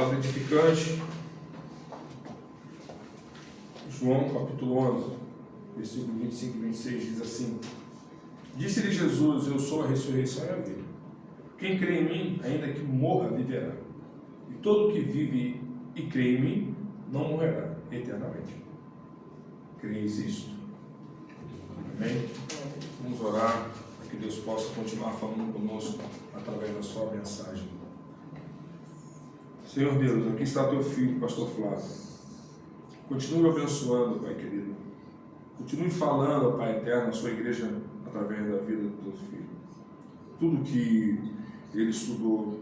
Palavra edificante. João capítulo 11, versículo 25 e 26 diz assim: Disse-lhe Jesus: Eu sou a ressurreição e a vida. Quem crê em mim, ainda que morra, viverá. E todo que vive e crê em mim, não morrerá eternamente. Creis isto? Amém? Vamos orar para que Deus possa continuar falando conosco através da sua mensagem. Senhor Deus, aqui está teu filho, pastor Flávio. Continue abençoando, Pai querido. Continue falando, Pai eterno, a sua igreja através da vida do teu filho. Tudo que ele estudou,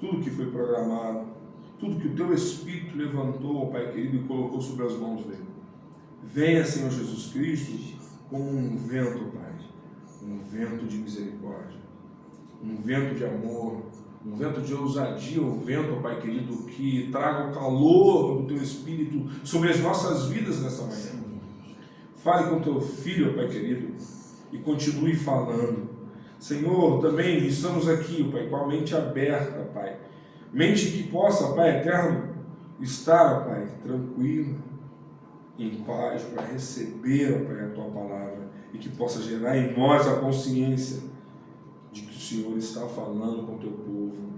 tudo que foi programado, tudo que o teu Espírito levantou, Pai querido, e colocou sobre as mãos dele. Venha, Senhor Jesus Cristo, como um vento, Pai, um vento de misericórdia, um vento de amor, um vento de ousadia, um vento, Pai querido, que traga o calor do teu Espírito sobre as nossas vidas nessa manhã. Fale com teu filho, Pai querido, e continue falando. Senhor, também estamos aqui, Pai, com a mente aberta, Pai. Mente que possa, Pai eterno, estar, Pai, tranquila, em paz, para receber, Pai, a Tua palavra, e que possa gerar em nós a consciência de que o Senhor está falando com o Teu povo.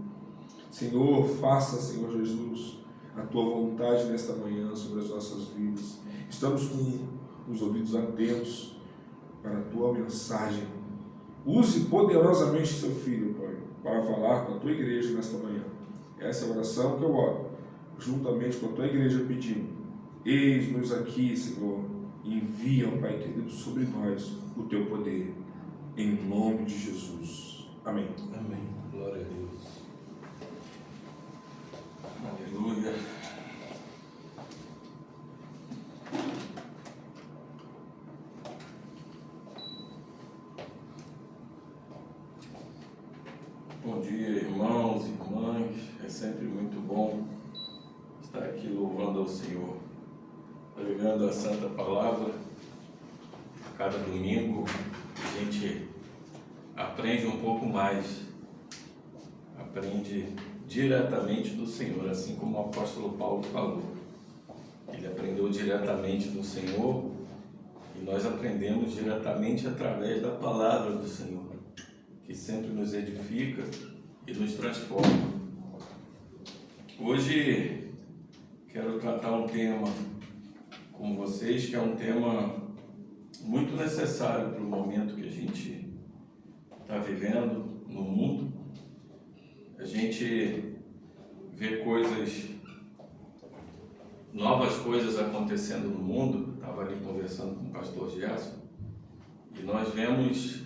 Senhor, faça, Senhor Jesus, a Tua vontade nesta manhã sobre as nossas vidas. Estamos com os ouvidos atentos para a Tua mensagem. Use poderosamente Seu Filho, Pai, para falar com a Tua igreja nesta manhã. Essa é a oração que eu oro, juntamente com a Tua igreja, pedindo: eis-nos aqui, Senhor, e envia, Pai querido, sobre nós o Teu poder, em nome de Jesus. Amém. Amém. Glória a Deus. Aleluia. Bom dia, irmãos e irmãs. É sempre muito bom estar aqui louvando ao Senhor, pregando a Santa Palavra. Cada domingo a gente aprende um pouco mais, aprende diretamente do Senhor, assim como o apóstolo Paulo falou. Ele aprendeu diretamente do Senhor e nós aprendemos diretamente através da palavra do Senhor, que sempre nos edifica e nos transforma. Hoje quero tratar um tema com vocês, que é um tema muito necessário para o momento que a gente está vivendo no mundo. A gente vê novas coisas acontecendo no mundo. Estava ali conversando com o pastor Gerson e nós vemos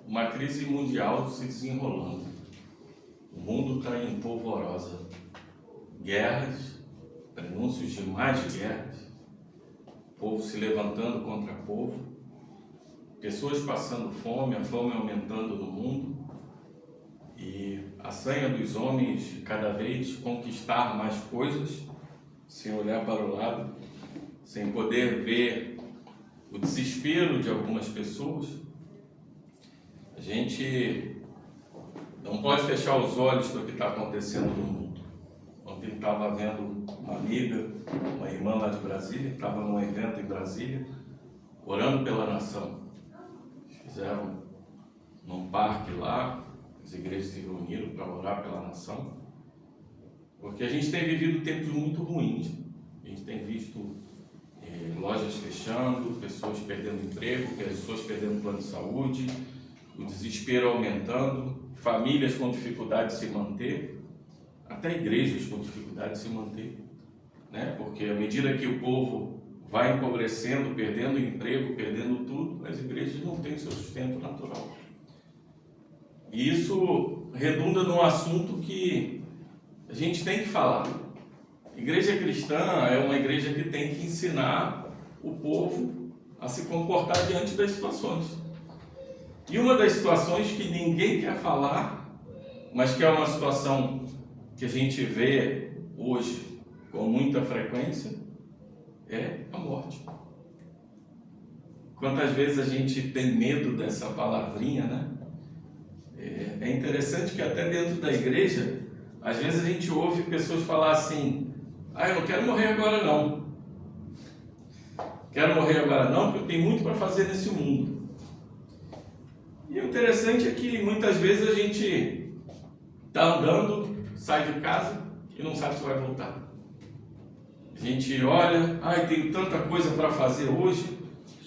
uma crise mundial se desenrolando. O mundo está em polvorosa. Guerras, prenúncios de mais guerras, povo se levantando contra povo, pessoas passando fome, a fome aumentando no mundo, e a sanha dos homens cada vez conquistar mais coisas, sem olhar para o lado, sem poder ver o desespero de algumas pessoas. A gente não pode fechar os olhos para o que está acontecendo no mundo. Ontem estava vendo uma amiga, uma irmã lá de Brasília, estava num evento em Brasília, orando pela nação. Fizeram num parque lá, as igrejas se reuniram para orar pela nação, porque a gente tem vivido tempos muito ruins. A gente tem visto lojas fechando, pessoas perdendo emprego, pessoas perdendo plano de saúde, o desespero aumentando, famílias com dificuldade de se manter, até igrejas com dificuldade de se manter, né? Porque à medida que o povo vai empobrecendo, perdendo emprego, perdendo tudo, as igrejas não têm seu sustento natural. E isso redunda num assunto que a gente tem que falar. Igreja cristã é uma igreja que tem que ensinar o povo a se comportar diante das situações. E uma das situações que ninguém quer falar, mas que é uma situação que a gente vê hoje com muita frequência, é a morte. Quantas vezes a gente tem medo dessa palavrinha, né? É interessante que até dentro da igreja Às vezes a gente ouve pessoas falar assim: eu não quero morrer agora não. Quero morrer agora não, porque eu tenho muito para fazer nesse mundo. E o interessante é que muitas vezes a gente está andando, sai de casa e não sabe se vai voltar. A gente olha, tenho tanta coisa para fazer hoje,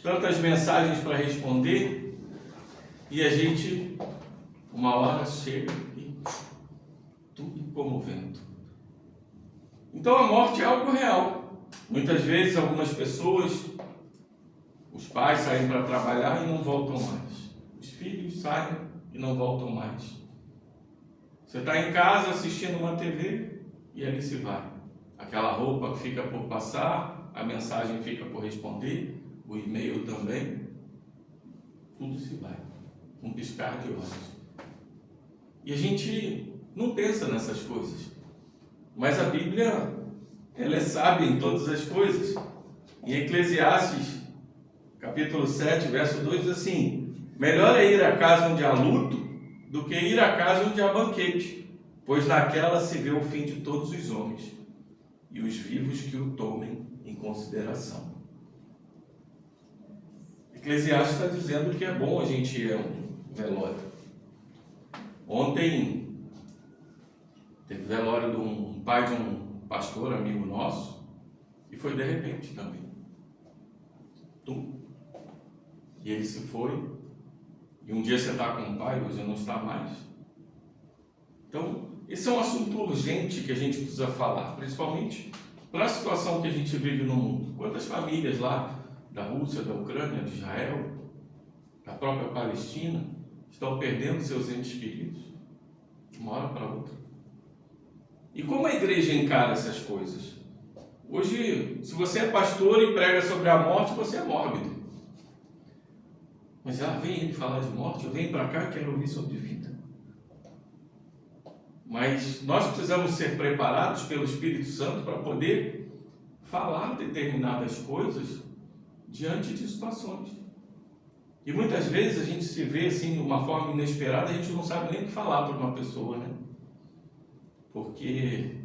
tantas mensagens para responder, e a gente, uma hora chega e tudo como vento. Então a morte é algo real. Muitas vezes algumas pessoas, os pais saem para trabalhar e não voltam mais. Os filhos saem e não voltam mais. Você está em casa assistindo uma TV e ali se vai. Aquela roupa fica por passar, a mensagem fica por responder, o e-mail também. Tudo se vai. Um piscar de olhos. E a gente não pensa nessas coisas. Mas a Bíblia, ela é sábia em todas as coisas. Em Eclesiastes, capítulo 7, verso 2, diz assim: melhor é ir à casa onde há luto do que ir à casa onde há banquete, pois naquela se vê o fim de todos os homens e os vivos que o tomem em consideração. Eclesiastes está dizendo que é bom a gente ir a um velório. Ontem teve velório de um pai de um pastor, amigo nosso, e foi de repente também. E ele se foi, e um dia você está com o pai, hoje não está mais. Então, esse é um assunto urgente que a gente precisa falar, principalmente para a situação que a gente vive no mundo. Quantas famílias lá da Rússia, da Ucrânia, de Israel, da própria Palestina, estão perdendo seus entes queridos, de uma hora para outra. E como a igreja encara essas coisas? Hoje, se você é pastor e prega sobre a morte, você é mórbido. Mas vem ele falar de morte, eu venho para cá e quero ouvir sobre vida. Mas nós precisamos ser preparados pelo Espírito Santo para poder falar determinadas coisas diante de situações. E muitas vezes a gente se vê assim de uma forma inesperada, a gente não sabe nem o que falar para uma pessoa, né? Porque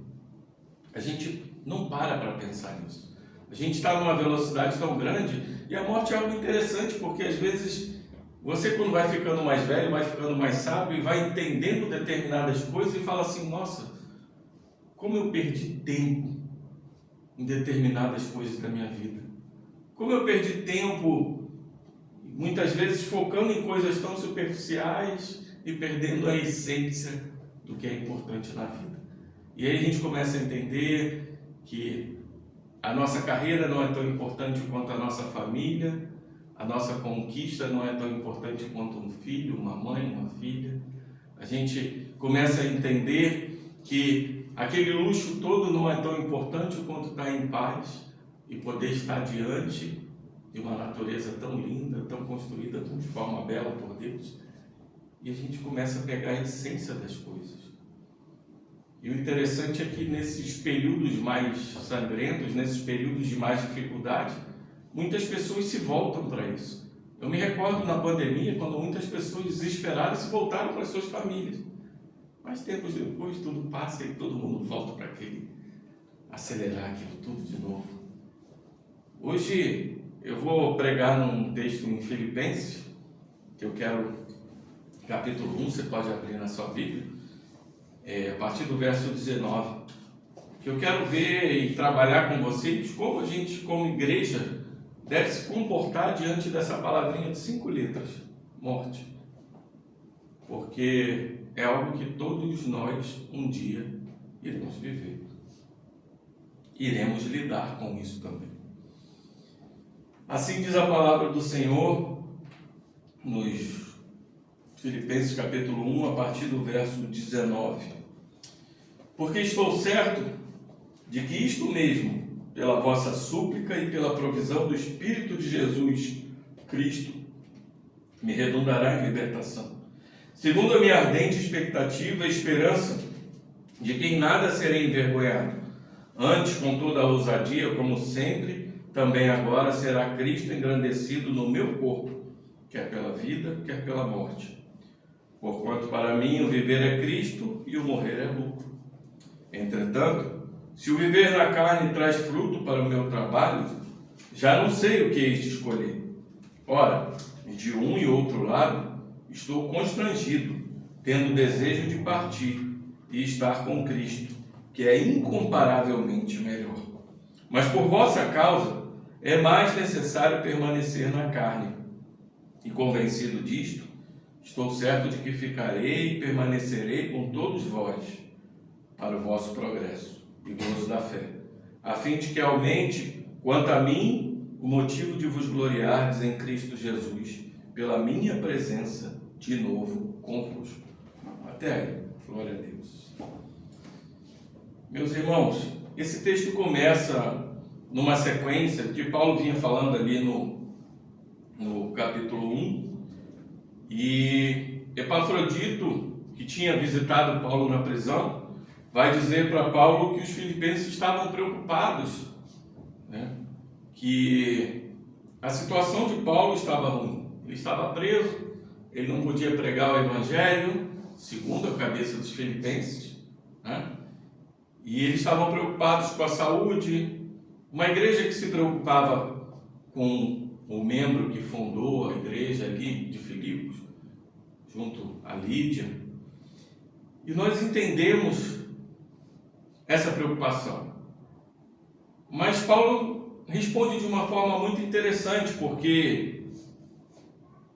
a gente não para pensar nisso. A gente está numa velocidade tão grande, e a morte é algo interessante, porque às vezes você, quando vai ficando mais velho, vai ficando mais sábio e vai entendendo determinadas coisas e fala assim: nossa, como eu perdi tempo em determinadas coisas da minha vida. Como eu perdi tempo, muitas vezes, focando em coisas tão superficiais e perdendo a essência do que é importante na vida. E aí a gente começa a entender que a nossa carreira não é tão importante quanto a nossa família, a nossa conquista não é tão importante quanto um filho, uma mãe, uma filha. A gente começa a entender que aquele luxo todo não é tão importante quanto estar em paz e poder estar diante de uma natureza tão linda, tão construída de forma bela por Deus. E a gente começa a pegar a essência das coisas. E o interessante é que nesses períodos mais sangrentos, nesses períodos de mais dificuldade, muitas pessoas se voltam para isso. Eu me recordo na pandemia, quando muitas pessoas desesperadas se voltaram para as suas famílias. Mas tempos depois tudo passa e todo mundo volta para acelerar aquilo tudo de novo. Hoje eu vou pregar num texto em Filipenses, que eu quero, capítulo 1, você pode abrir na sua Bíblia, a partir do verso 19, que eu quero ver e trabalhar com vocês como a gente, como igreja, deve se comportar diante dessa palavrinha de 5 letras, morte. Porque é algo que todos nós um dia iremos viver. Iremos lidar com isso também. Assim diz a palavra do Senhor nos Filipenses capítulo 1, a partir do verso 19. Porque estou certo de que isto mesmo, pela vossa súplica e pela provisão do Espírito de Jesus Cristo, me redundará em libertação. Segundo a minha ardente expectativa e esperança de que em nada serei envergonhado, antes com toda a ousadia, como sempre, também agora será Cristo engrandecido no meu corpo, quer pela vida, quer pela morte. Porquanto para mim o viver é Cristo e o morrer é lucro. Entretanto, se o viver na carne traz fruto para o meu trabalho, já não sei o que hei de escolher. Ora, de um e outro lado, estou constrangido, tendo desejo de partir e estar com Cristo, que é incomparavelmente melhor. Mas por vossa causa, é mais necessário permanecer na carne. E convencido disto, estou certo de que ficarei e permanecerei com todos vós, para o vosso progresso e gozo da fé, a fim de que aumente, quanto a mim, o motivo de vos gloriardes em Cristo Jesus, pela minha presença de novo convosco. Até aí, glória a Deus. Meus irmãos, esse texto começa numa sequência que Paulo vinha falando ali no capítulo 1, e Epafrodito, que tinha visitado Paulo na prisão, vai dizer para Paulo que os filipenses estavam preocupados, né? Que a situação de Paulo estava ruim. Ele estava preso, ele não podia pregar o evangelho, segundo a cabeça dos filipenses, né? E eles estavam preocupados com a saúde. Uma igreja que se preocupava com o membro que fundou a igreja ali de Filipos, junto a Lídia. E nós entendemos essa preocupação. Mas Paulo responde de uma forma muito interessante, porque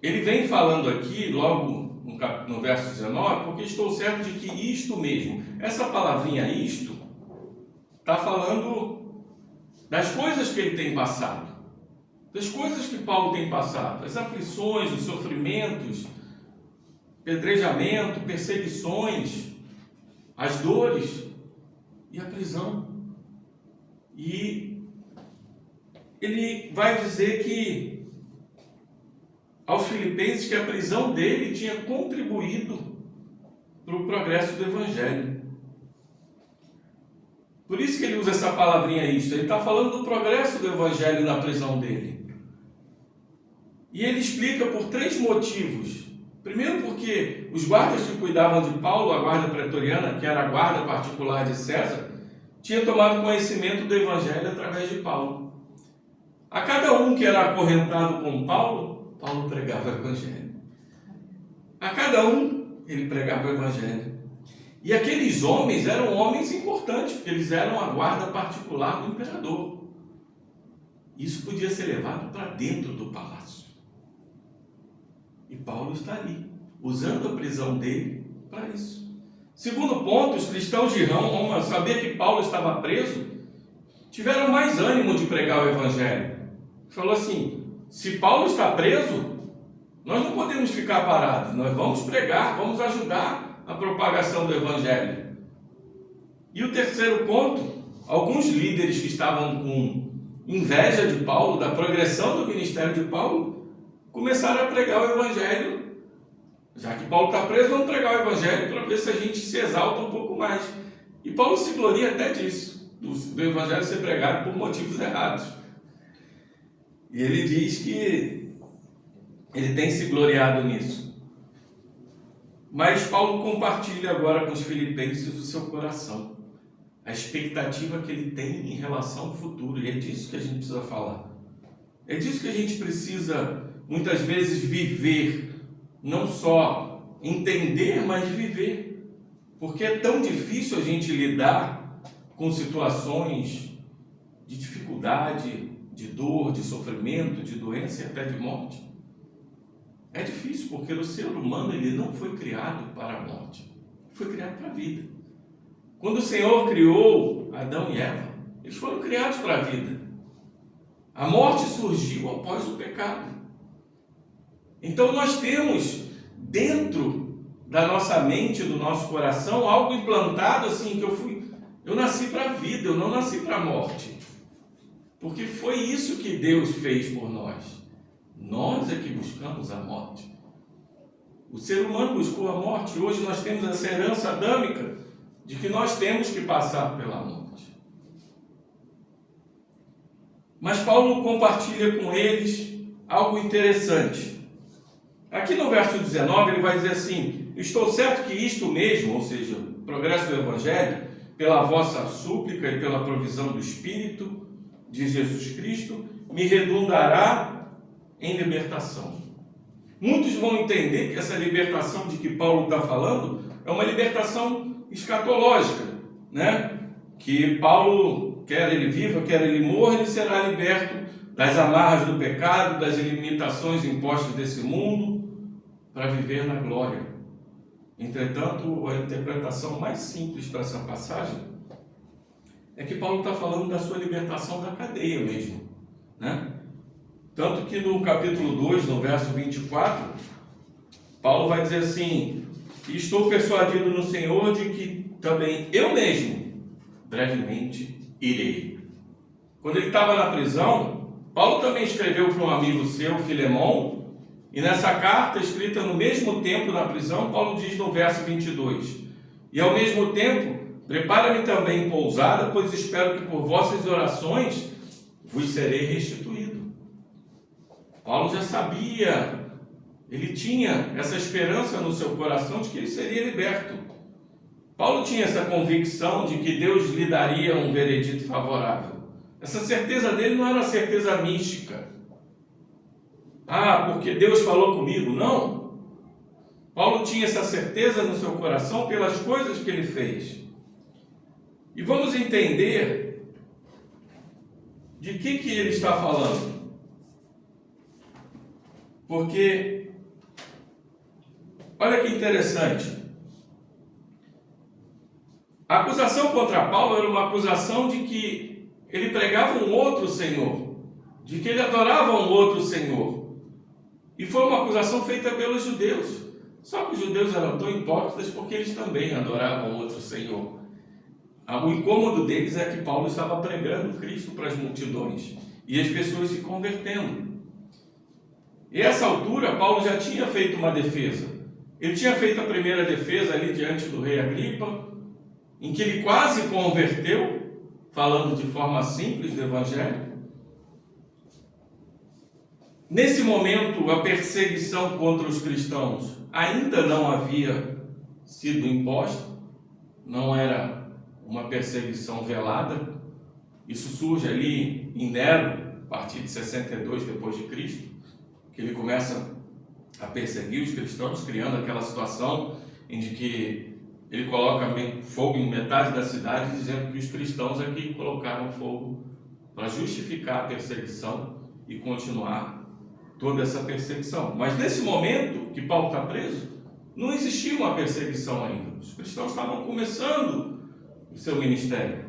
ele vem falando aqui, logo no verso 19, porque estou certo de que isto mesmo, essa palavrinha isto, está falando das coisas que ele tem passado, das coisas que Paulo tem passado, as aflições, os sofrimentos, apedrejamento, perseguições, as dores e a prisão. E ele vai dizer que aos filipenses que a prisão dele tinha contribuído para o progresso do evangelho. Por isso que ele usa essa palavrinha isto. Ele está falando do progresso do evangelho na prisão dele. E ele explica por 3 motivos. Primeiro, porque os guardas que cuidavam de Paulo, a guarda pretoriana, que era a guarda particular de César, tinha tomado conhecimento do evangelho através de Paulo. A cada um que era acorrentado com Paulo, Paulo pregava o evangelho. A cada um, ele pregava o evangelho. E aqueles homens eram homens importantes, porque eles eram a guarda particular do imperador. Isso podia ser levado para dentro do palácio. E Paulo está ali, usando a prisão dele para isso. Segundo ponto, os cristãos de Roma, ao saber que Paulo estava preso, tiveram mais ânimo de pregar o evangelho. Falou assim: se Paulo está preso, nós não podemos ficar parados, nós vamos pregar, vamos ajudar a propagação do evangelho. E o terceiro ponto, alguns líderes que estavam com inveja de Paulo, da progressão do ministério de Paulo, começaram a pregar o evangelho. Já que Paulo está preso, vamos pregar o evangelho para ver se a gente se exalta um pouco mais. E Paulo se gloria até disso, do evangelho ser pregado por motivos errados. E ele diz que ele tem se gloriado nisso. Mas Paulo compartilha agora com os filipenses o seu coração, a expectativa que ele tem em relação ao futuro. E é disso que a gente precisa falar. É disso que a gente precisa, muitas vezes, viver. Não só entender, mas viver. Porque é tão difícil a gente lidar com situações de dificuldade, de dor, de sofrimento, de doença e até de morte. É difícil, porque o ser humano ele não foi criado para a morte, foi criado para a vida. Quando o Senhor criou Adão e Eva, eles foram criados para a vida. A morte surgiu após o pecado. Então nós temos dentro da nossa mente, do nosso coração, algo implantado assim, que eu nasci para a vida, eu não nasci para a morte. Porque foi isso que Deus fez por nós. Nós é que buscamos a morte. O ser humano buscou a morte. Hoje nós temos essa herança adâmica de que nós temos que passar pela morte. Mas Paulo compartilha com eles algo interessante. Aqui no verso 19 ele vai dizer assim: estou certo que isto mesmo, ou seja, o progresso do evangelho, pela vossa súplica e pela provisão do Espírito de Jesus Cristo, me redundará em libertação. Muitos vão entender que essa libertação de que Paulo está falando é uma libertação escatológica, né? Que Paulo, quer ele viva, quer ele morra, ele será liberto das amarras do pecado, das limitações impostas desse mundo, para viver na glória. Entretanto, a interpretação mais simples para essa passagem é que Paulo está falando da sua libertação da cadeia mesmo, né? Tanto que no capítulo 2, no verso 24, Paulo vai dizer assim: estou persuadido no Senhor de que também eu mesmo brevemente irei. Quando ele estava na prisão, Paulo também escreveu para um amigo seu, Filemão, e nessa carta, escrita no mesmo tempo na prisão, Paulo diz no verso 22, e ao mesmo tempo, prepara-me também pousada, pois espero que por vossas orações vos serei restituído. Paulo já sabia, ele tinha essa esperança no seu coração de que ele seria liberto. Paulo tinha essa convicção de que Deus lhe daria um veredito favorável. Essa certeza dele não era uma certeza mística. Ah, porque Deus falou comigo. Não. Paulo tinha essa certeza no seu coração pelas coisas que ele fez. E vamos entender de que ele está falando. Porque, olha que interessante, a acusação contra Paulo era uma acusação de que ele pregava um outro Senhor, de que ele adorava um outro Senhor, e foi uma acusação feita pelos judeus, só que os judeus eram tão hipócritas porque eles também adoravam outro Senhor. O incômodo deles é que Paulo estava pregando Cristo para as multidões, e as pessoas se convertendo. E a essa altura, Paulo já tinha feito uma defesa. Ele tinha feito a primeira defesa ali diante do rei Agripa, em que ele quase converteu, falando de forma simples do Evangelho. Nesse momento, a perseguição contra os cristãos ainda não havia sido imposta, não era uma perseguição velada. Isso surge ali em Nero, a partir de 62 depois de Cristo. Que ele começa a perseguir os cristãos, criando aquela situação em que ele coloca fogo em metade da cidade, dizendo que os cristãos aqui colocaram fogo para justificar a perseguição e continuar toda essa perseguição. Mas nesse momento que Paulo está preso, não existia uma perseguição ainda. Os cristãos estavam começando o seu ministério.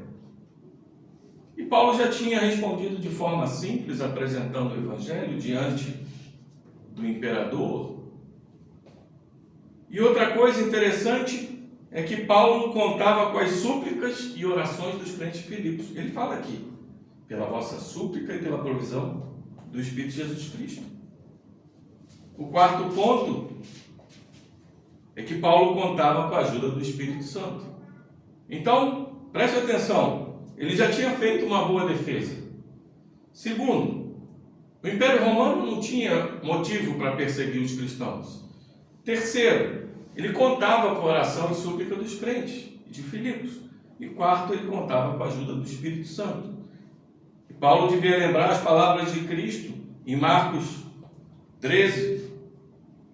E Paulo já tinha respondido de forma simples, apresentando o Evangelho diante do imperador. E outra coisa interessante é que Paulo contava com as súplicas e orações dos crentes de Filipos. Ele fala aqui, pela vossa súplica e pela provisão do Espírito de Jesus Cristo. O quarto ponto é que Paulo contava com a ajuda do Espírito Santo. Então, preste atenção, ele já tinha feito uma boa defesa. Segundo, o Império Romano não tinha motivo para perseguir os cristãos. Terceiro, ele contava com a oração e súplica dos crentes de Filipos. E quarto, ele contava com a ajuda do Espírito Santo. E Paulo devia lembrar as palavras de Cristo em Marcos 13,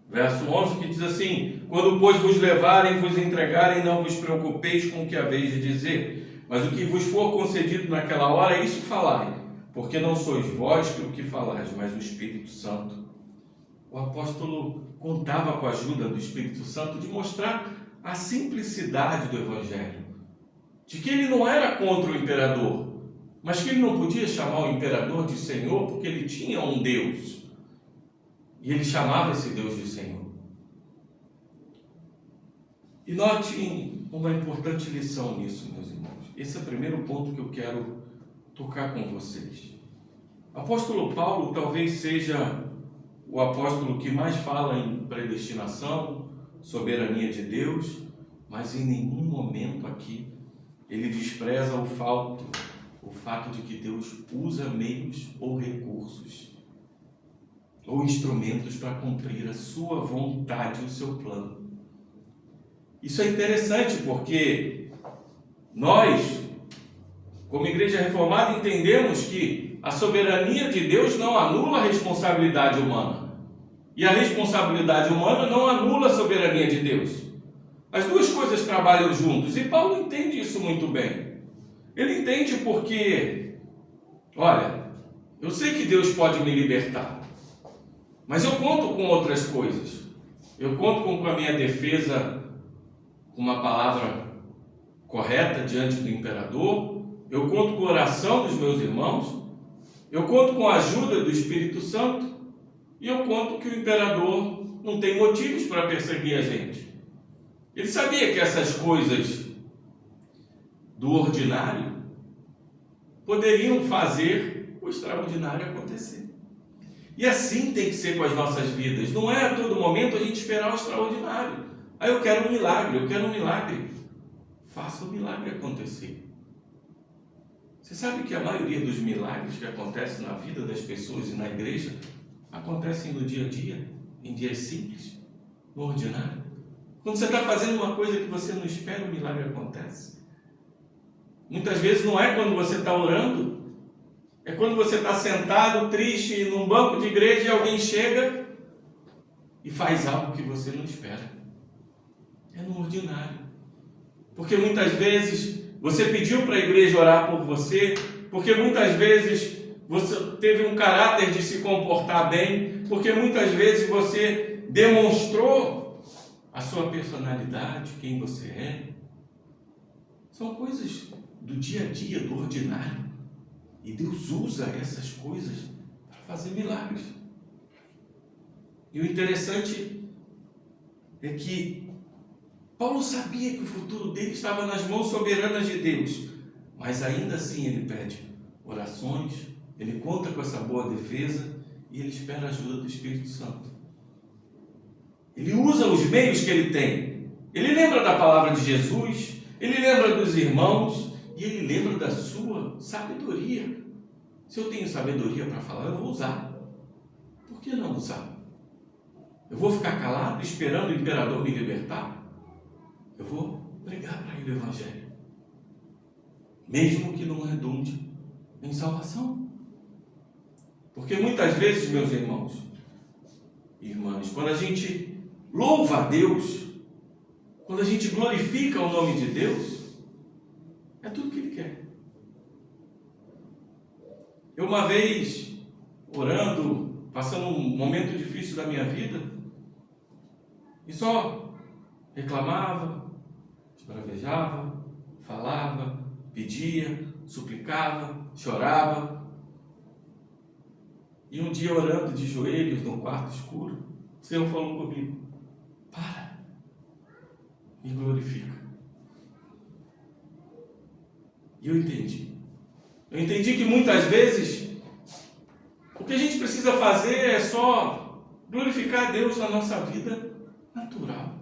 verso 11, que diz assim: quando, pois, vos levarem, vos entregarem, não vos preocupeis com o que haveis de dizer, mas o que vos for concedido naquela hora, isso falai, porque não sois vós que o que falais, mas o Espírito Santo. O apóstolo contava com a ajuda do Espírito Santo de mostrar a simplicidade do Evangelho, de que ele não era contra o imperador, mas que ele não podia chamar o imperador de Senhor, porque ele tinha um Deus, e ele chamava esse Deus de Senhor. E note uma importante lição nisso, meus irmãos. Esse é o primeiro ponto que eu quero tocar com vocês. O apóstolo Paulo talvez seja o apóstolo que mais fala em predestinação, soberania de Deus, mas em nenhum momento aqui ele despreza o fato de que Deus usa meios ou recursos ou instrumentos para cumprir a sua vontade e o seu plano. Isso é interessante porque Nós, como Igreja Reformada, entendemos que a soberania de Deus não anula a responsabilidade humana. E a responsabilidade humana não anula a soberania de Deus. As duas coisas trabalham juntos. E Paulo entende isso muito bem. Ele entende porque, olha, eu sei que Deus pode me libertar, mas eu conto com outras coisas. Eu conto com a minha defesa, com uma palavra correta diante do imperador. Eu conto com a oração dos meus irmãos. Eu conto com a ajuda do Espírito Santo. E eu conto que o imperador não tem motivos para perseguir a gente. Ele sabia que essas coisas do ordinário poderiam fazer o extraordinário acontecer. E assim tem que ser com as nossas vidas. Não é a todo momento a gente esperar o extraordinário. Ah, eu quero um milagre, eu quero um milagre. Faça o milagre acontecer. Você sabe que a maioria dos milagres que acontecem na vida das pessoas e na igreja acontecem no dia a dia, em dias simples, no ordinário. Quando você está fazendo uma coisa que você não espera, o milagre acontece. Muitas vezes não é quando você está orando, é quando você está sentado, triste, num banco de igreja e alguém chega e faz algo que você não espera. É no ordinário. Porque muitas vezes você pediu para a igreja orar por você, porque muitas vezes você teve um caráter de se comportar bem, porque muitas vezes você demonstrou a sua personalidade, quem você é. São coisas do dia a dia, do ordinário. E Deus usa essas coisas para fazer milagres. E o interessante é que Paulo sabia que o futuro dele estava nas mãos soberanas de Deus, mas ainda assim ele pede orações, ele conta com essa boa defesa e ele espera a ajuda do Espírito Santo. Ele usa os meios que ele tem. Ele lembra da palavra de Jesus, ele lembra dos irmãos e ele lembra da sua sabedoria. Se eu tenho sabedoria para falar, eu vou usar. Por que não usar? Eu vou ficar calado esperando o imperador me libertar? Eu vou pregar para ele o Evangelho, mesmo que não redunde em salvação. Porque muitas vezes, meus irmãos e irmãs, quando a gente louva a Deus, quando a gente glorifica o nome de Deus, é tudo que Ele quer. Eu uma vez, orando, passando um momento difícil da minha vida, e só reclamava, esbravejava, falava, pedia, suplicava, chorava. E um dia orando de joelhos num quarto escuro, o Senhor falou comigo: para, me glorifica. E eu entendi. Eu entendi que muitas vezes o que a gente precisa fazer é só glorificar a Deus na nossa vida natural.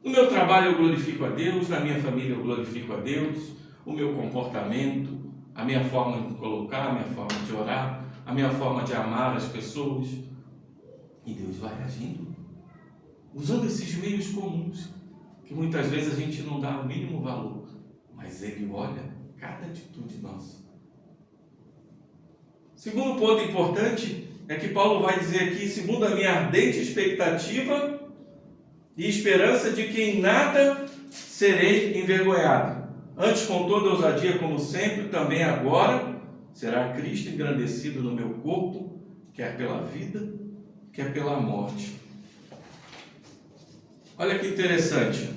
No meu trabalho eu glorifico a Deus, na minha família eu glorifico a Deus, o meu comportamento, a minha forma de me colocar, a minha forma de orar, a minha forma de amar as pessoas. E Deus vai agindo, usando esses meios comuns, que muitas vezes a gente não dá o mínimo valor, mas Ele olha cada atitude nossa. Segundo ponto importante é que Paulo vai dizer aqui: segundo a minha ardente expectativa e esperança de que em nada serei envergonhado. Antes, com toda ousadia, como sempre, também agora, será Cristo engrandecido no meu corpo, quer pela vida, quer pela morte. Olha que interessante.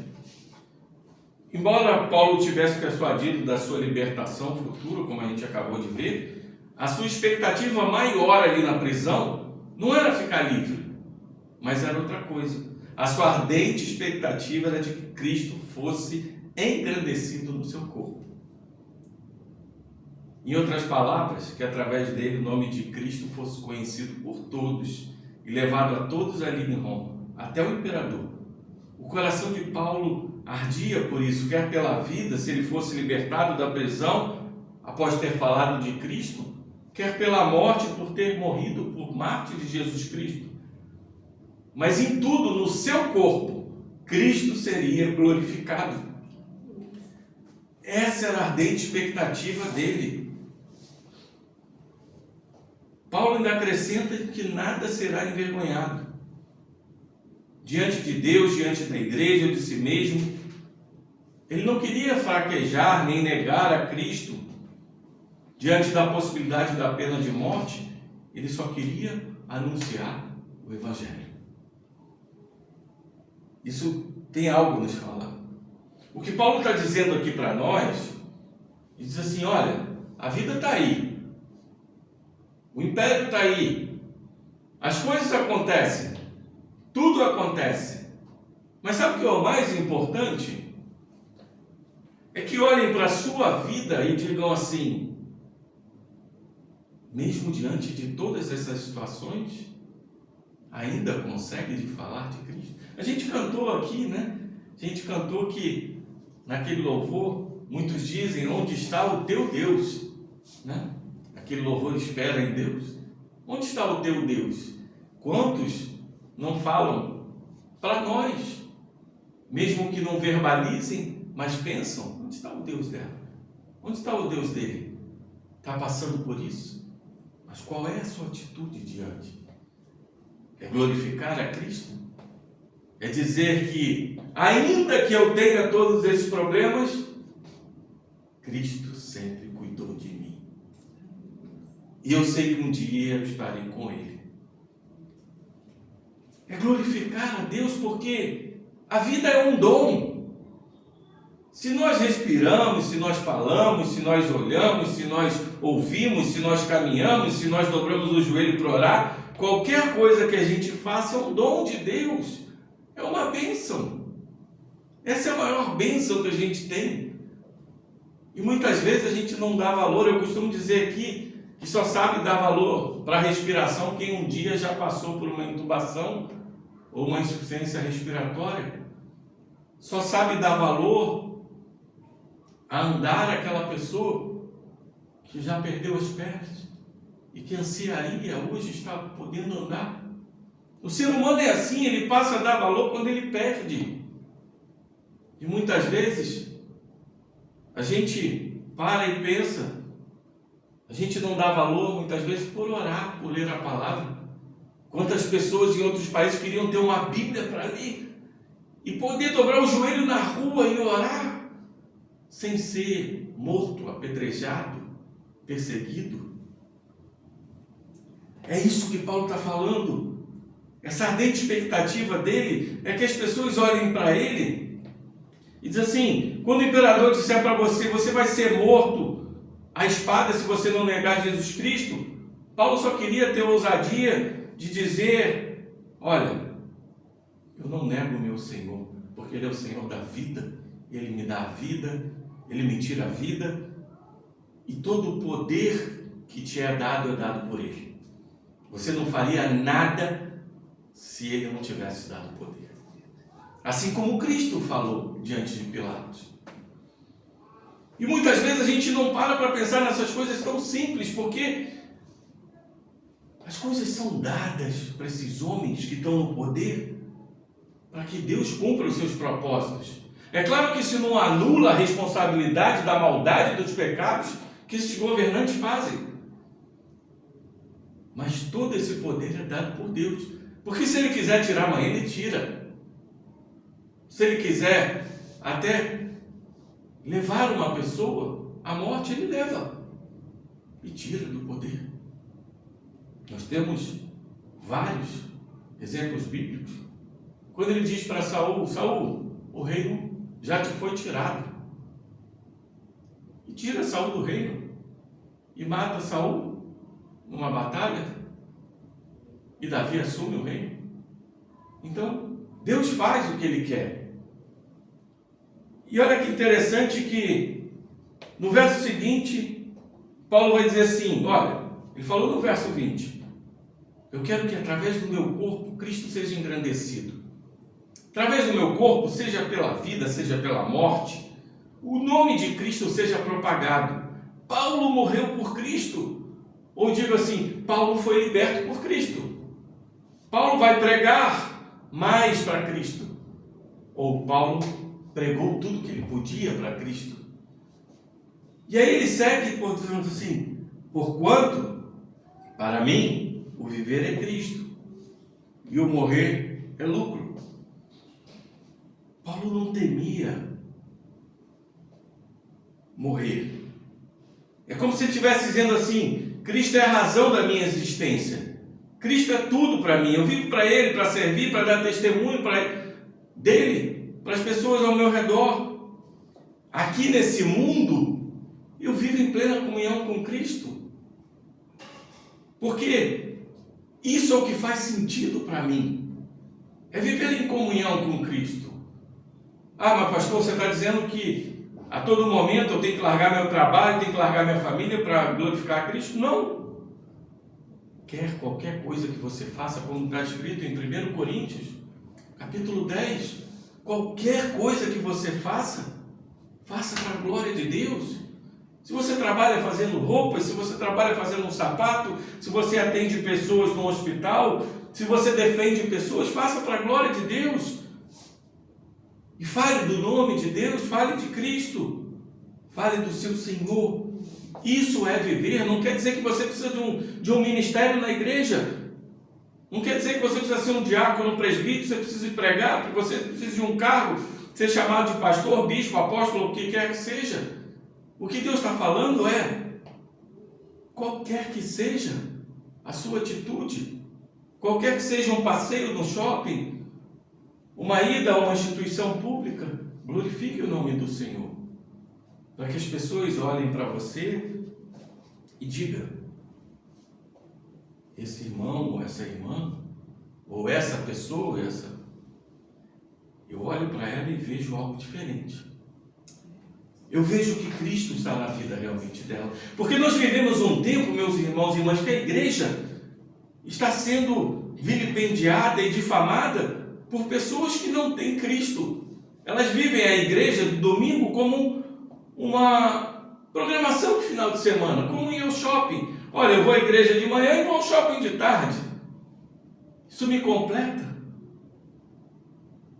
Embora Paulo tivesse persuadido da sua libertação futura, como a gente acabou de ver, a sua expectativa maior ali na prisão não era ficar livre, mas era outra coisa. A sua ardente expectativa era de que Cristo fosse engrandecido no seu corpo. Em outras palavras, que através dele o nome de Cristo fosse conhecido por todos e levado a todos ali em Roma, até o imperador. O coração de Paulo ardia por isso, quer pela vida, se ele fosse libertado da prisão após ter falado de Cristo, quer pela morte, por ter morrido por mártir de Jesus Cristo. Mas em tudo, no seu corpo, Cristo seria glorificado. Essa era a ardente expectativa dele. Paulo ainda acrescenta que nada será envergonhado. Diante de Deus, diante da igreja, de si mesmo. Ele não queria fraquejar nem negar a Cristo diante da possibilidade da pena de morte. Ele só queria anunciar o Evangelho. Isso tem algo a nos falar. O que Paulo está dizendo aqui para nós, ele diz assim, olha, a vida está aí, o império está aí, as coisas acontecem, tudo acontece, mas sabe o que é o mais importante? É que olhem para a sua vida e digam assim, mesmo diante de todas essas situações, ainda consegue de falar de Cristo? A gente cantou aqui, né? A gente cantou que naquele louvor, muitos dizem, onde está o teu Deus? Né? Aquele louvor espera em Deus. Onde está o teu Deus? Quantos não falam para nós, mesmo que não verbalizem, mas pensam, onde está o Deus dela? Onde está o Deus dele? Está passando por isso? Mas qual é a sua atitude diante? É glorificar a Cristo? É dizer que, ainda que eu tenha todos esses problemas, Cristo sempre cuidou de mim. E eu sei que um dia eu estarei com Ele. É glorificar a Deus porque a vida é um dom. Se nós respiramos, se nós falamos, se nós olhamos, se nós ouvimos, se nós caminhamos, se nós dobramos o joelho para orar, qualquer coisa que a gente faça é um dom de Deus. É uma bênção. Essa é a maior bênção que a gente tem. E muitas vezes a gente não dá valor. Eu costumo dizer aqui que só sabe dar valor para a respiração quem um dia já passou por uma intubação ou uma insuficiência respiratória. Só sabe dar valor a andar aquela pessoa que já perdeu as pernas e que ansiaria hoje estar podendo andar. O ser humano é assim, ele passa a dar valor quando ele perde. E muitas vezes a gente para e pensa, a gente não dá valor muitas vezes por orar, por ler a palavra. Quantas pessoas em outros países queriam ter uma Bíblia para ler e poder dobrar o joelho na rua e orar sem ser morto, apedrejado, perseguido. É isso que Paulo está falando. Essa ardente expectativa dele é que as pessoas olhem para ele e dizem assim, quando o imperador disser para você, você vai ser morto à espada se você não negar Jesus Cristo, Paulo só queria ter ousadia de dizer, olha, eu não nego o meu Senhor, porque Ele é o Senhor da vida, Ele me dá a vida, Ele me tira a vida, e todo o poder que te é dado por Ele. Você não faria nada se Ele não tivesse dado poder. Assim como Cristo falou diante de Pilatos. E muitas vezes a gente não para pensar nessas coisas tão simples, porque as coisas são dadas para esses homens que estão no poder, para que Deus cumpra os seus propósitos. É claro que isso não anula a responsabilidade da maldade dos pecados que esses governantes fazem. Mas todo esse poder é dado por Deus. Porque se Ele quiser tirar amanhã, Ele tira. Se Ele quiser até levar uma pessoa à morte, Ele leva. E tira do poder. Nós temos vários exemplos bíblicos. Quando Ele diz para Saul, Saul, o reino já te foi tirado. E tira Saul do reino. E mata Saul numa batalha, e Davi assume o reino. Então, Deus faz o que Ele quer. E olha que interessante que no verso seguinte, Paulo vai dizer assim, olha, ele falou no verso 20, eu quero que através do meu corpo Cristo seja engrandecido. Através do meu corpo, seja pela vida, seja pela morte, o nome de Cristo seja propagado. Paulo morreu por Cristo. Ou digo assim, Paulo foi liberto por Cristo. Paulo vai pregar mais para Cristo. Ou Paulo pregou tudo que ele podia para Cristo. E aí ele segue dizendo assim: porquanto, para mim, o viver é Cristo, e o morrer é lucro. Paulo não temia morrer. É como se ele estivesse dizendo assim: Cristo é a razão da minha existência. Cristo é tudo para mim. Eu vivo para Ele, para servir, para dar testemunho dele, para as pessoas ao meu redor. Aqui nesse mundo, eu vivo em plena comunhão com Cristo. Porque isso é o que faz sentido para mim. É viver em comunhão com Cristo. Ah, mas pastor, você está dizendo que a todo momento eu tenho que largar meu trabalho, tenho que largar minha família para glorificar a Cristo? Não. Quer qualquer coisa que você faça, como está escrito em 1 Coríntios, capítulo 10, qualquer coisa que você faça, faça para a glória de Deus. Se você trabalha fazendo roupas, se você trabalha fazendo um sapato, se você atende pessoas no hospital, se você defende pessoas, faça para a glória de Deus. E fale do nome de Deus, fale de Cristo, fale do seu Senhor. Isso é viver. Não quer dizer que você precisa de um ministério na igreja. Não quer dizer que você precisa ser um diácono, um presbítero, você precisa pregar, que você precisa de um cargo, ser chamado de pastor, bispo, apóstolo, o que quer que seja. O que Deus está falando é, qualquer que seja a sua atitude, qualquer que seja um passeio no shopping, uma ida a uma instituição pública, glorifique o nome do Senhor, para que as pessoas olhem para você e digam: esse irmão ou essa irmã, ou essa pessoa, eu olho para ela e vejo algo diferente. Eu vejo que Cristo está na vida realmente dela. Porque nós vivemos um tempo, meus irmãos e irmãs, que a igreja está sendo vilipendiada e difamada por pessoas que não têm Cristo. Elas vivem a igreja do domingo como uma programação de final de semana, como ir ao shopping. Olha, eu vou à igreja de manhã e vou ao shopping de tarde. Isso me completa.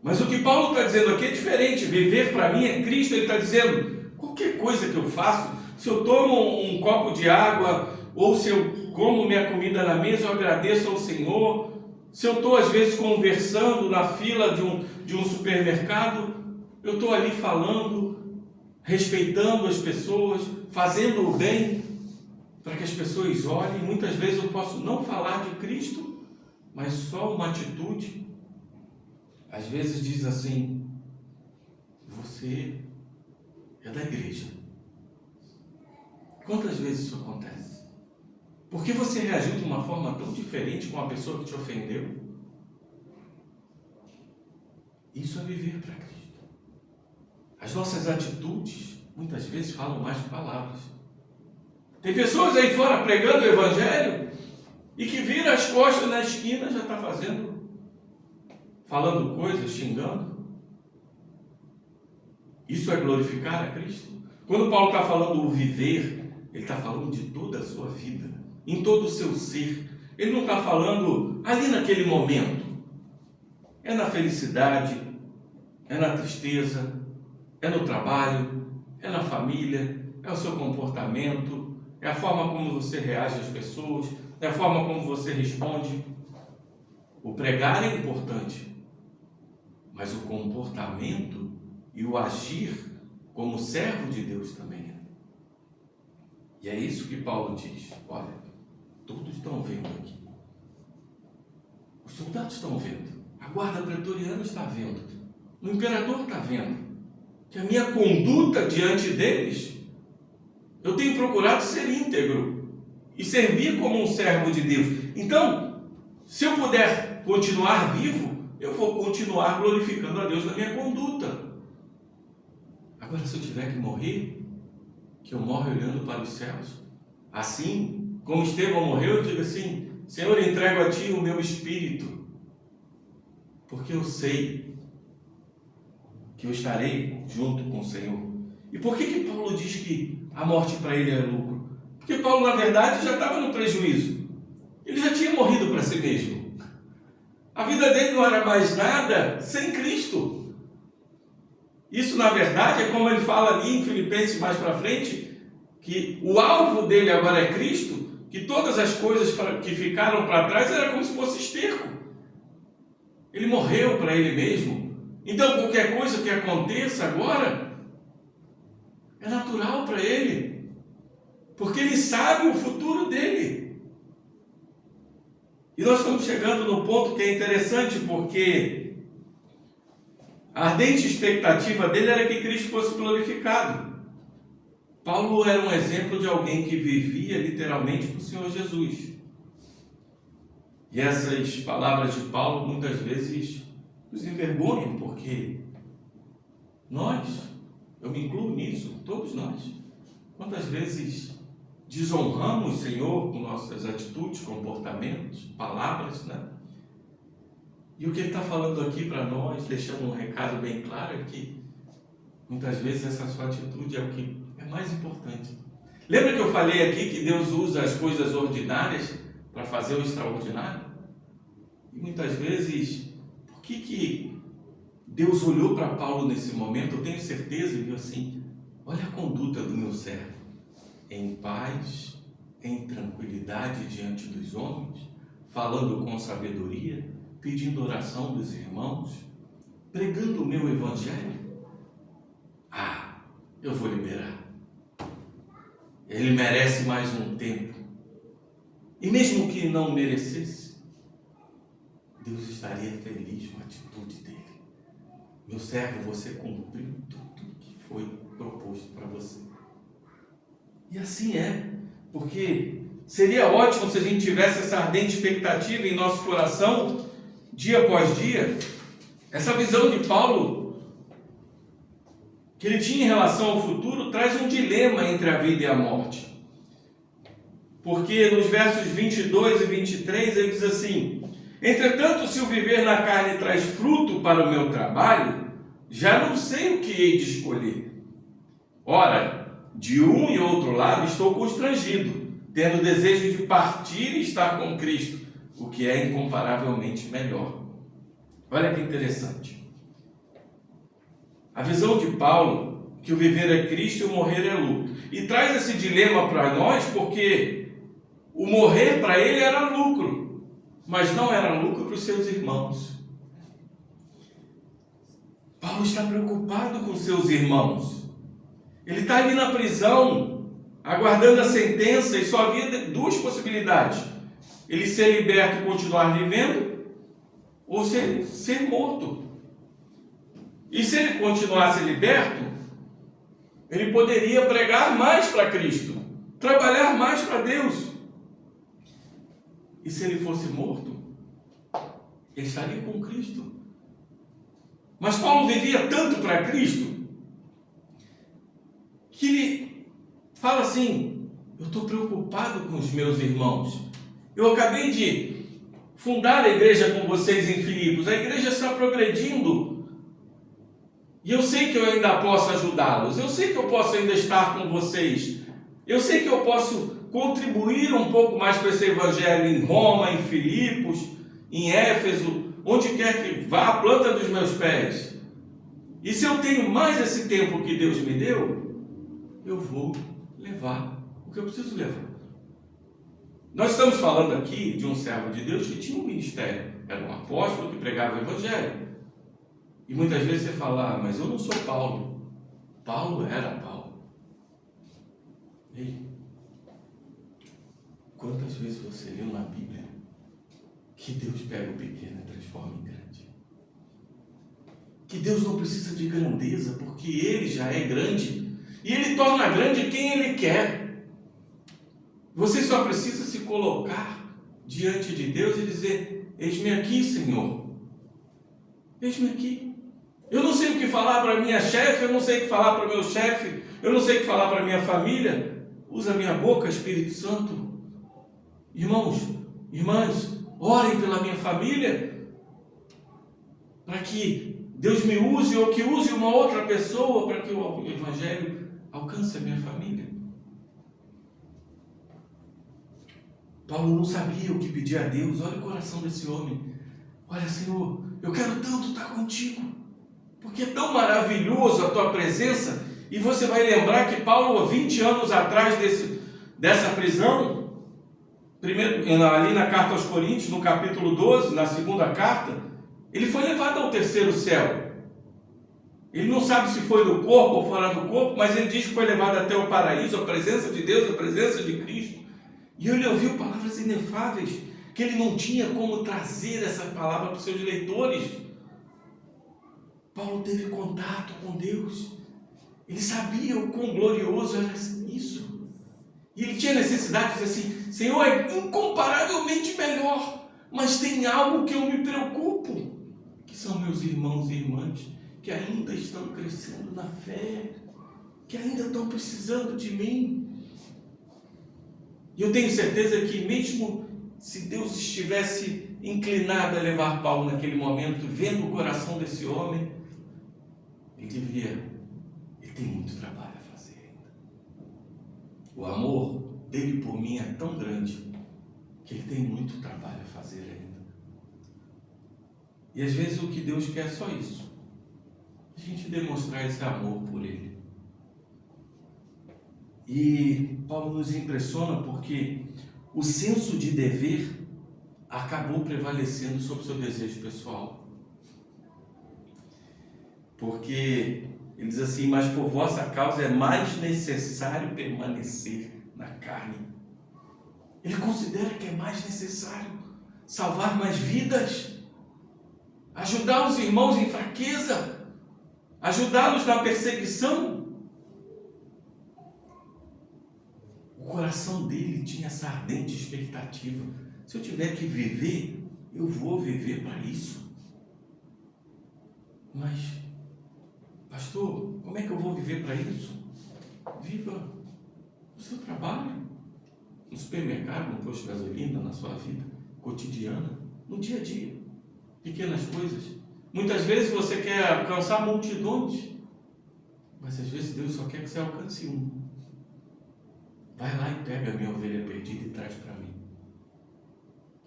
Mas o que Paulo está dizendo aqui é diferente. Viver para mim é Cristo. Ele está dizendo, qualquer coisa que eu faço, se eu tomo um copo de água, ou se eu como minha comida na mesa, eu agradeço ao Senhor. Se eu estou às vezes conversando na fila de um supermercado, eu estou ali falando, respeitando as pessoas, fazendo o bem, para que as pessoas olhem. Muitas vezes eu posso não falar de Cristo, mas só uma atitude, às vezes diz assim: você é da igreja. Quantas vezes isso acontece? Por que você reagiu de uma forma tão diferente com a pessoa que te ofendeu? Isso é viver para Cristo. As nossas atitudes muitas vezes falam mais que palavras. Tem pessoas aí fora pregando o evangelho e que vira as costas na esquina, já está falando coisas, xingando. Isso é glorificar a Cristo? Quando Paulo está falando o viver, ele está falando de toda a sua vida, em todo o seu ser. Ele não está falando ali naquele momento. É na felicidade, é na tristeza, é no trabalho, é na família, é o seu comportamento, é a forma como você reage às pessoas, é a forma como você responde. O pregar é importante, mas o comportamento e o agir como servo de Deus também é. E é isso que Paulo diz. Olha, todos estão vendo aqui. Os soldados estão vendo. A guarda pretoriana está vendo. O imperador está vendo. Que a minha conduta diante deles, eu tenho procurado ser íntegro e servir como um servo de Deus. Então, se eu puder continuar vivo, eu vou continuar glorificando a Deus na minha conduta. Agora, se eu tiver que morrer, que eu morro olhando para os céus. Assim, como Estevão morreu, eu digo assim: Senhor, entrego a Ti o meu espírito, porque eu sei que eu estarei junto com o Senhor. E por que Paulo diz que a morte para ele é lucro? Porque Paulo, na verdade, já estava no prejuízo. Ele já tinha morrido para si mesmo. A vida dele não era mais nada sem Cristo. Isso, na verdade, é como ele fala ali em Filipenses mais para frente, que o alvo dele agora é Cristo, que todas as coisas que ficaram para trás era como se fosse esterco. Ele morreu para ele mesmo. Então qualquer coisa que aconteça agora é natural para ele, porque ele sabe o futuro dele. E nós estamos chegando no ponto que é interessante, porque a ardente expectativa dele era que Cristo fosse glorificado. Paulo era um exemplo de alguém que vivia literalmente para o Senhor Jesus. E essas palavras de Paulo muitas vezes nos envergonham, porque nós, eu me incluo nisso, todos nós, quantas vezes desonramos o Senhor com nossas atitudes, comportamentos, palavras, né? E o que ele está falando aqui para nós, deixando um recado bem claro, é que muitas vezes essa sua atitude é o que é mais importante. Lembra que eu falei aqui que Deus usa as coisas ordinárias para fazer o extraordinário? E muitas vezes, por que Deus olhou para Paulo nesse momento? Eu tenho certeza e viu assim: olha a conduta do meu servo, em paz, em tranquilidade diante dos homens, falando com sabedoria, pedindo oração dos irmãos, pregando o meu evangelho. Eu vou liberar. Ele merece mais um tempo. E mesmo que não merecesse, Deus estaria feliz com a atitude dele. Meu servo, você cumpriu tudo que foi proposto para você. E assim é, porque seria ótimo se a gente tivesse essa ardente expectativa em nosso coração, dia após dia. Essa visão de Paulo que ele tinha em relação ao futuro traz um dilema entre a vida e a morte. Porque nos versos 22 e 23 ele diz assim: entretanto, se o viver na carne traz fruto para o meu trabalho, já não sei o que hei de escolher. Ora, de um e outro lado estou constrangido, tendo desejo de partir e estar com Cristo, o que é incomparavelmente melhor. Olha que interessante. A visão de Paulo, que o viver é Cristo e o morrer é lucro. E traz esse dilema para nós, porque o morrer para ele era lucro, mas não era lucro para os seus irmãos. Paulo está preocupado com seus irmãos. Ele está ali na prisão, aguardando a sentença, e só havia duas possibilidades: ele ser liberto e continuar vivendo, ou ser morto. E se ele continuasse liberto, ele poderia pregar mais para Cristo, trabalhar mais para Deus. E se ele fosse morto, ele estaria com Cristo. Mas Paulo vivia tanto para Cristo, que ele fala assim: eu estou preocupado com os meus irmãos. Eu acabei de fundar a igreja com vocês em Filipos. A igreja está progredindo. E eu sei que eu ainda posso ajudá-los. Eu sei que eu posso ainda estar com vocês. Eu sei que eu posso contribuir um pouco mais para esse evangelho em Roma, em Filipos, em Éfeso, onde quer que vá a planta dos meus pés. E se eu tenho mais esse tempo que Deus me deu, eu vou levar o que eu preciso levar. Nós estamos falando aqui de um servo de Deus que tinha um ministério. Era um apóstolo que pregava o evangelho. E muitas vezes você fala: mas eu não sou Paulo. Paulo era Paulo. Ei, quantas vezes você leu na Bíblia que Deus pega o pequeno e transforma em grande? Que Deus não precisa de grandeza, porque Ele já é grande. E Ele torna grande quem Ele quer. Você só precisa se colocar diante de Deus e dizer: eis-me aqui, Senhor. Eis-me aqui. Eu não sei o que falar para minha chefe, eu não sei o que falar para o meu chefe, eu não sei o que falar para minha família. Usa a minha boca, Espírito Santo. Irmãos, irmãs, orem pela minha família, para que Deus me use, ou que use uma outra pessoa, para que o evangelho alcance a minha família. Paulo não sabia o que pedir a Deus. Olha o coração desse homem. Olha, Senhor, eu quero tanto estar contigo, porque é tão maravilhoso a tua presença, E você vai lembrar que Paulo, 20 anos atrás dessa prisão, primeiro, ali na carta aos Coríntios, no capítulo 12, na segunda carta, ele foi levado ao terceiro céu. Ele não sabe se foi no corpo ou fora do corpo, mas ele diz que foi levado até o paraíso, a presença de Deus, a presença de Cristo. E ele ouviu palavras inefáveis, que ele não tinha como trazer essa palavra para os seus leitores. Paulo teve contato com Deus. Ele sabia o quão glorioso era isso. E ele tinha necessidade de dizer assim: Senhor, é incomparavelmente melhor, mas tem algo que eu me preocupo, que são meus irmãos e irmãs, que ainda estão crescendo na fé, que ainda estão precisando de mim. E eu tenho certeza que mesmo se Deus estivesse inclinado a levar Paulo naquele momento, vendo o coração desse homem, ele tem muito trabalho a fazer ainda. O amor dele por mim é tão grande, que ele tem muito trabalho a fazer ainda. E às vezes o que Deus quer é só isso, a gente demonstrar esse amor por ele. E Paulo nos impressiona porque o senso de dever acabou prevalecendo sobre o seu desejo pessoal. Porque ele diz assim: mas por vossa causa é mais necessário permanecer na carne. Ele considera que é mais necessário salvar mais vidas, ajudar os irmãos em fraqueza, ajudá-los na perseguição. O coração dele tinha essa ardente expectativa: se eu tiver que viver, eu vou viver para isso. Mas, pastor, como é que eu vou viver para isso? Viva o seu trabalho, no supermercado, no posto de gasolina, na sua vida cotidiana, no dia a dia, pequenas coisas. Muitas vezes você quer alcançar multidões, mas às vezes Deus só quer que você alcance um. Vai lá e pega a minha ovelha perdida e traz para mim.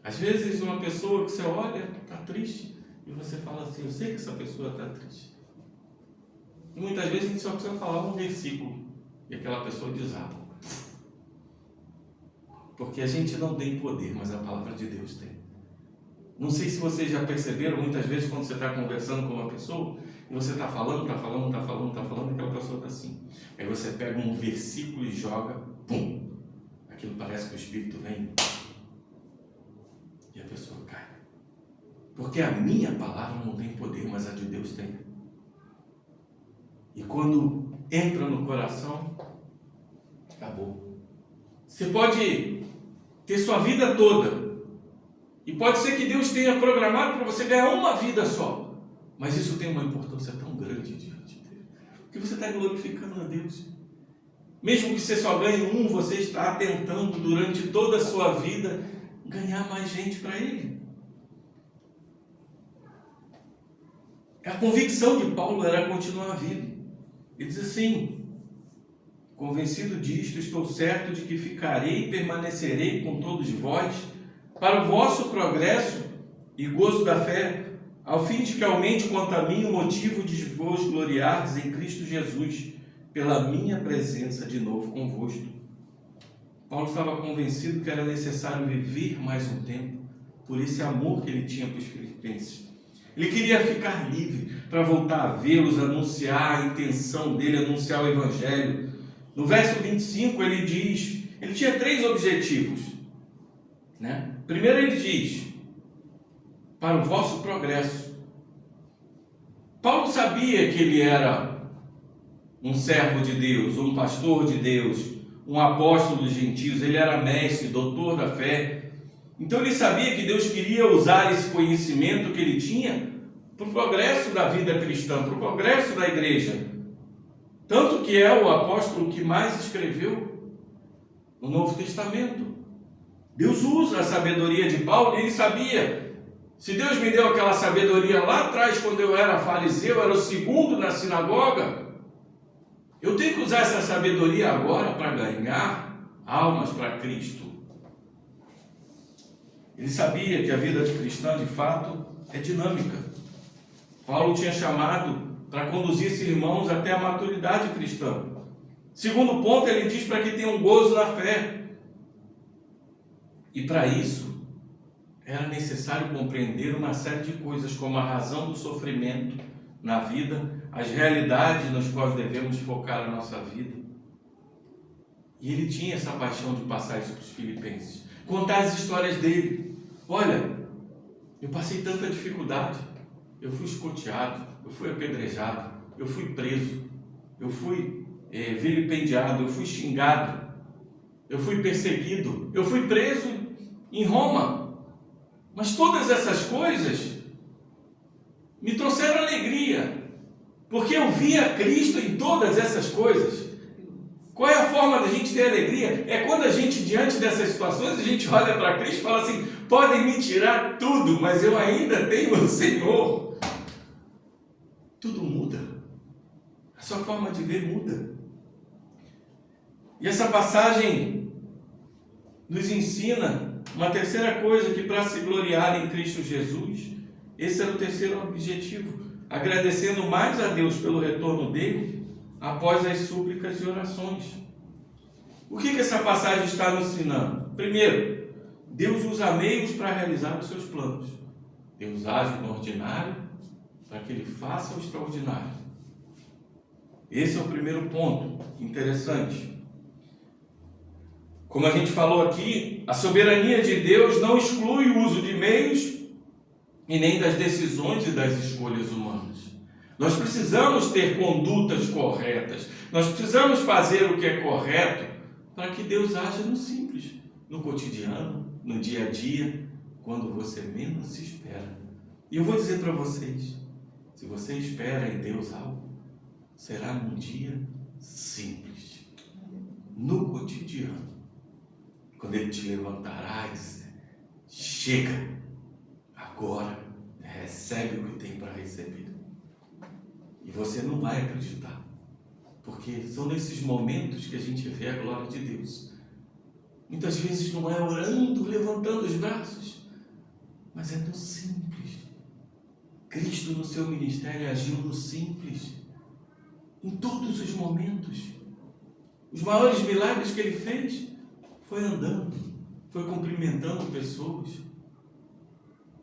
Às vezes uma pessoa que você olha, está triste, e você fala assim: eu sei que essa pessoa está triste. E muitas vezes a gente só precisa falar um versículo, e aquela pessoa desaba. Porque a gente não tem poder, mas a palavra de Deus tem. Não sei se vocês já perceberam, muitas vezes quando você está conversando com uma pessoa, e você está falando, e aquela pessoa está assim. Aí você pega um versículo e joga, pum! Aquilo parece que o Espírito vem e a pessoa cai. Porque a minha palavra não tem poder, mas a de Deus tem. E quando entra no coração, acabou. Você pode ter sua vida toda, e pode ser que Deus tenha programado para você ganhar uma vida só, mas isso tem uma importância tão grande diante dele, porque você está glorificando a Deus. Mesmo que você só ganhe um, você está tentando durante toda a sua vida ganhar mais gente para ele. A convicção de Paulo era continuar a vida. Ele diz assim: convencido disto, estou certo de que ficarei e permanecerei com todos vós para o vosso progresso e gozo da fé, ao fim de que aumente quanto a mim o motivo de vos gloriardes em Cristo Jesus, pela minha presença de novo convosco. Paulo estava convencido que era necessário viver mais um tempo, por esse amor que ele tinha para os filipenses. Ele queria ficar livre para voltar a vê-los, anunciar a intenção dele, anunciar o Evangelho. No verso 25 ele diz, ele tinha 3 objetivos, né? Primeiro ele diz: para o vosso progresso. Paulo sabia que ele era um servo de Deus, um pastor de Deus, um apóstolo dos gentios, ele era mestre, doutor da fé. Então ele sabia que Deus queria usar esse conhecimento que ele tinha para o progresso da vida cristã, para o progresso da igreja. Tanto que é o apóstolo que mais escreveu no Novo Testamento. Deus usa a sabedoria de Paulo, e ele sabia: se Deus me deu aquela sabedoria lá atrás, quando eu era fariseu, era o segundo na sinagoga, eu tenho que usar essa sabedoria agora para ganhar almas para Cristo. Ele sabia que a vida de cristão, de fato, é dinâmica. Paulo tinha chamado para conduzir esses irmãos até a maturidade cristã. Segundo ponto, ele diz para que tenham gozo na fé. E para isso, era necessário compreender uma série de coisas, como a razão do sofrimento na vida, as realidades nas quais devemos focar a nossa vida. E ele tinha essa paixão de passar isso para os filipenses, contar as histórias dele. Olha, eu passei tanta dificuldade, eu fui escoteado, eu fui apedrejado, eu fui preso, eu fui vilipendiado, eu fui xingado, eu fui perseguido, eu fui preso em Roma. Mas todas essas coisas me trouxeram alegria, porque eu via Cristo em todas essas coisas. Qual é a forma da gente ter alegria? É quando a gente, diante dessas situações, a gente olha para Cristo e fala assim: podem me tirar tudo, mas eu ainda tenho o Senhor. Tudo muda. A sua forma de ver muda. E essa passagem nos ensina uma terceira coisa, que para se gloriar em Cristo Jesus, esse era o terceiro objetivo, agradecendo mais a Deus pelo retorno dele após as súplicas e orações. O que essa passagem está nos ensinando? Primeiro, Deus usa meios para realizar os seus planos. Deus age no ordinário para que ele faça o extraordinário. Esse é o primeiro ponto interessante. Como a gente falou aqui, a soberania de Deus não exclui o uso de meios e nem das decisões e das escolhas humanas. Nós precisamos ter condutas corretas, nós precisamos fazer o que é correto para que Deus haja no simples, no cotidiano, no dia a dia, quando você menos se espera. E eu vou dizer para vocês, se você espera em Deus algo, será num dia simples, no cotidiano, quando Ele te levantará e dizer: chega, agora recebe o que tem para receber. E você não vai acreditar, porque são nesses momentos que a gente vê a glória de Deus. Muitas vezes não é orando, levantando os braços, mas é no simples. Cristo no seu ministério agiu no simples, em todos os momentos. Os maiores milagres que Ele fez foi andando, foi cumprimentando pessoas,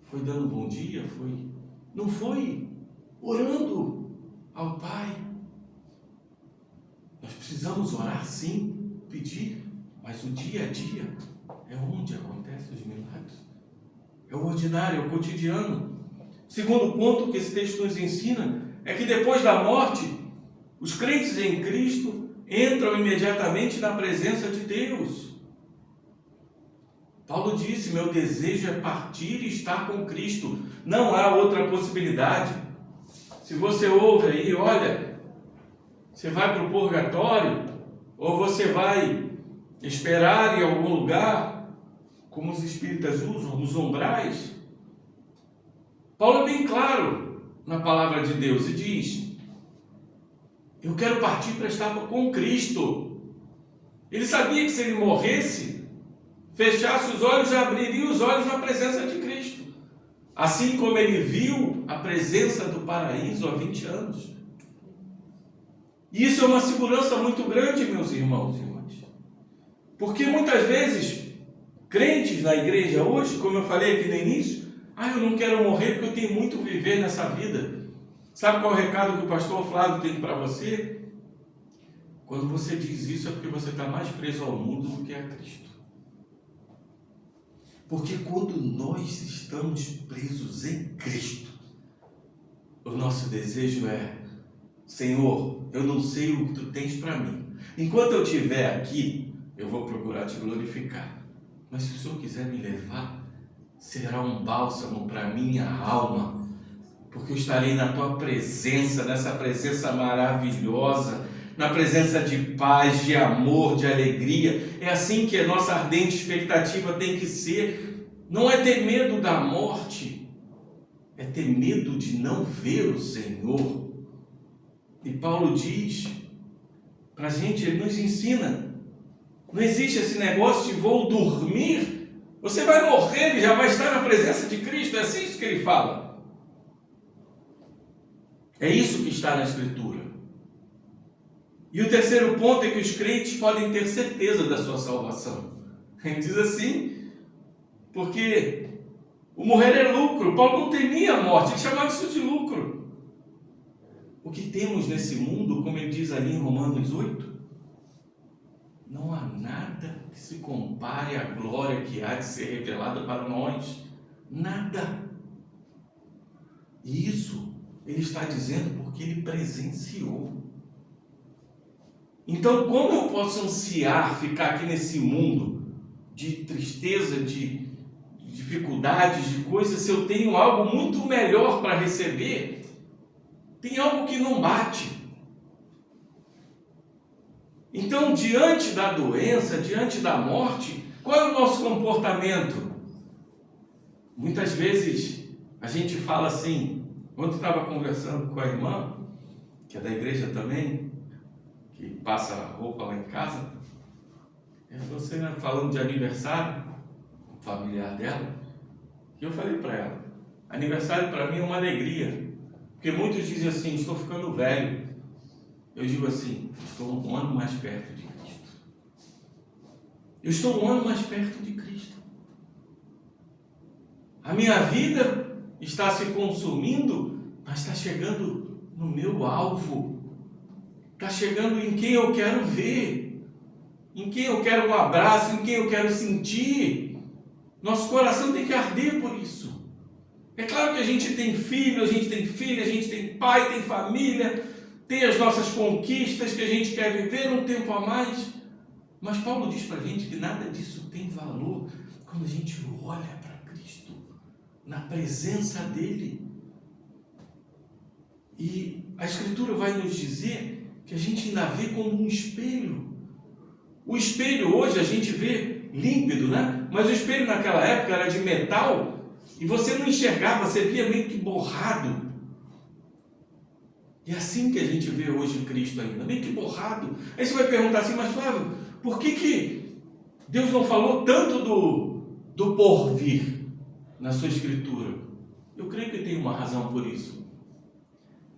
foi dando bom dia, não foi orando ao Pai. Nós precisamos orar sim, pedir, mas o dia a dia é onde acontecem os milagres. É o ordinário, é o cotidiano. Segundo ponto que esse texto nos ensina é que depois da morte, os crentes em Cristo entram imediatamente na presença de Deus. Paulo disse: meu desejo é partir e estar com Cristo. Não há outra possibilidade. Se você ouve aí, olha, você vai para o purgatório, ou você vai esperar em algum lugar, como os espíritas usam, nos umbrais. Paulo é bem claro na palavra de Deus e diz: eu quero partir para estar com Cristo. Ele sabia que se ele morresse, fechasse os olhos, já abriria os olhos na presença de Cristo. Assim como ele viu a presença do paraíso há 20 anos. E isso é uma segurança muito grande, meus irmãos e irmãs. Porque muitas vezes, crentes na igreja hoje, como eu falei aqui no início, eu não quero morrer porque eu tenho muito a viver nessa vida. Sabe qual é o recado que o pastor Flávio tem para você? Quando você diz isso é porque você está mais preso ao mundo do que a Cristo. Porque quando nós estamos presos em Cristo, o nosso desejo é: Senhor, eu não sei o que Tu tens para mim. Enquanto eu estiver aqui, eu vou procurar Te glorificar. Mas se o Senhor quiser me levar, será um bálsamo para minha alma, porque eu estarei na Tua presença, nessa presença maravilhosa, na presença de paz, de amor, de alegria. É assim que a nossa ardente expectativa tem que ser. Não é ter medo da morte, é ter medo de não ver o Senhor. E Paulo diz para a gente, ele nos ensina, não existe esse negócio de vou dormir. Você vai morrer e já vai estar na presença de Cristo. É assim isso que ele fala. É isso que está na Escritura. E o terceiro ponto é que os crentes podem ter certeza da sua salvação. Ele diz assim, porque o morrer é lucro. Paulo não temia a morte, ele chamava isso de lucro. O que temos nesse mundo, como ele diz ali em Romanos 8, não há nada que se compare à glória que há de ser revelada para nós. Nada. E isso ele está dizendo porque ele presenciou. Então, como eu posso ansiar ficar aqui nesse mundo de tristeza, de dificuldades, de coisas, se eu tenho algo muito melhor para receber? Tem algo que não bate. Então, diante da doença, diante da morte, qual é o nosso comportamento? Muitas vezes a gente fala assim, ontem estava conversando com a irmã, que é da igreja também, que passa roupa lá em casa, você falando de aniversário familiar dela, e eu falei para ela, aniversário para mim é uma alegria, porque muitos dizem assim, estou ficando velho. Eu digo assim, estou um ano mais perto de Cristo. Eu estou um ano mais perto de Cristo. A minha vida está se consumindo, mas está chegando no meu alvo. Está chegando em quem eu quero ver, em quem eu quero um abraço, em quem eu quero sentir. Nosso coração tem que arder por isso. É claro que a gente tem filho, a gente tem filha, a gente tem pai, tem família, tem as nossas conquistas que a gente quer viver um tempo a mais. Mas Paulo diz para a gente que nada disso tem valor quando a gente olha para Cristo, na presença dele. E a Escritura vai nos dizer que a gente ainda vê como um espelho. O espelho hoje a gente vê límpido, né? Mas o espelho naquela época era de metal e você não enxergava, você via meio que borrado. E é assim que a gente vê hoje Cristo ainda, meio que borrado. Aí você vai perguntar assim, mas Flávio, por que Deus não falou tanto do porvir na sua Escritura? Eu creio que tem uma razão por isso.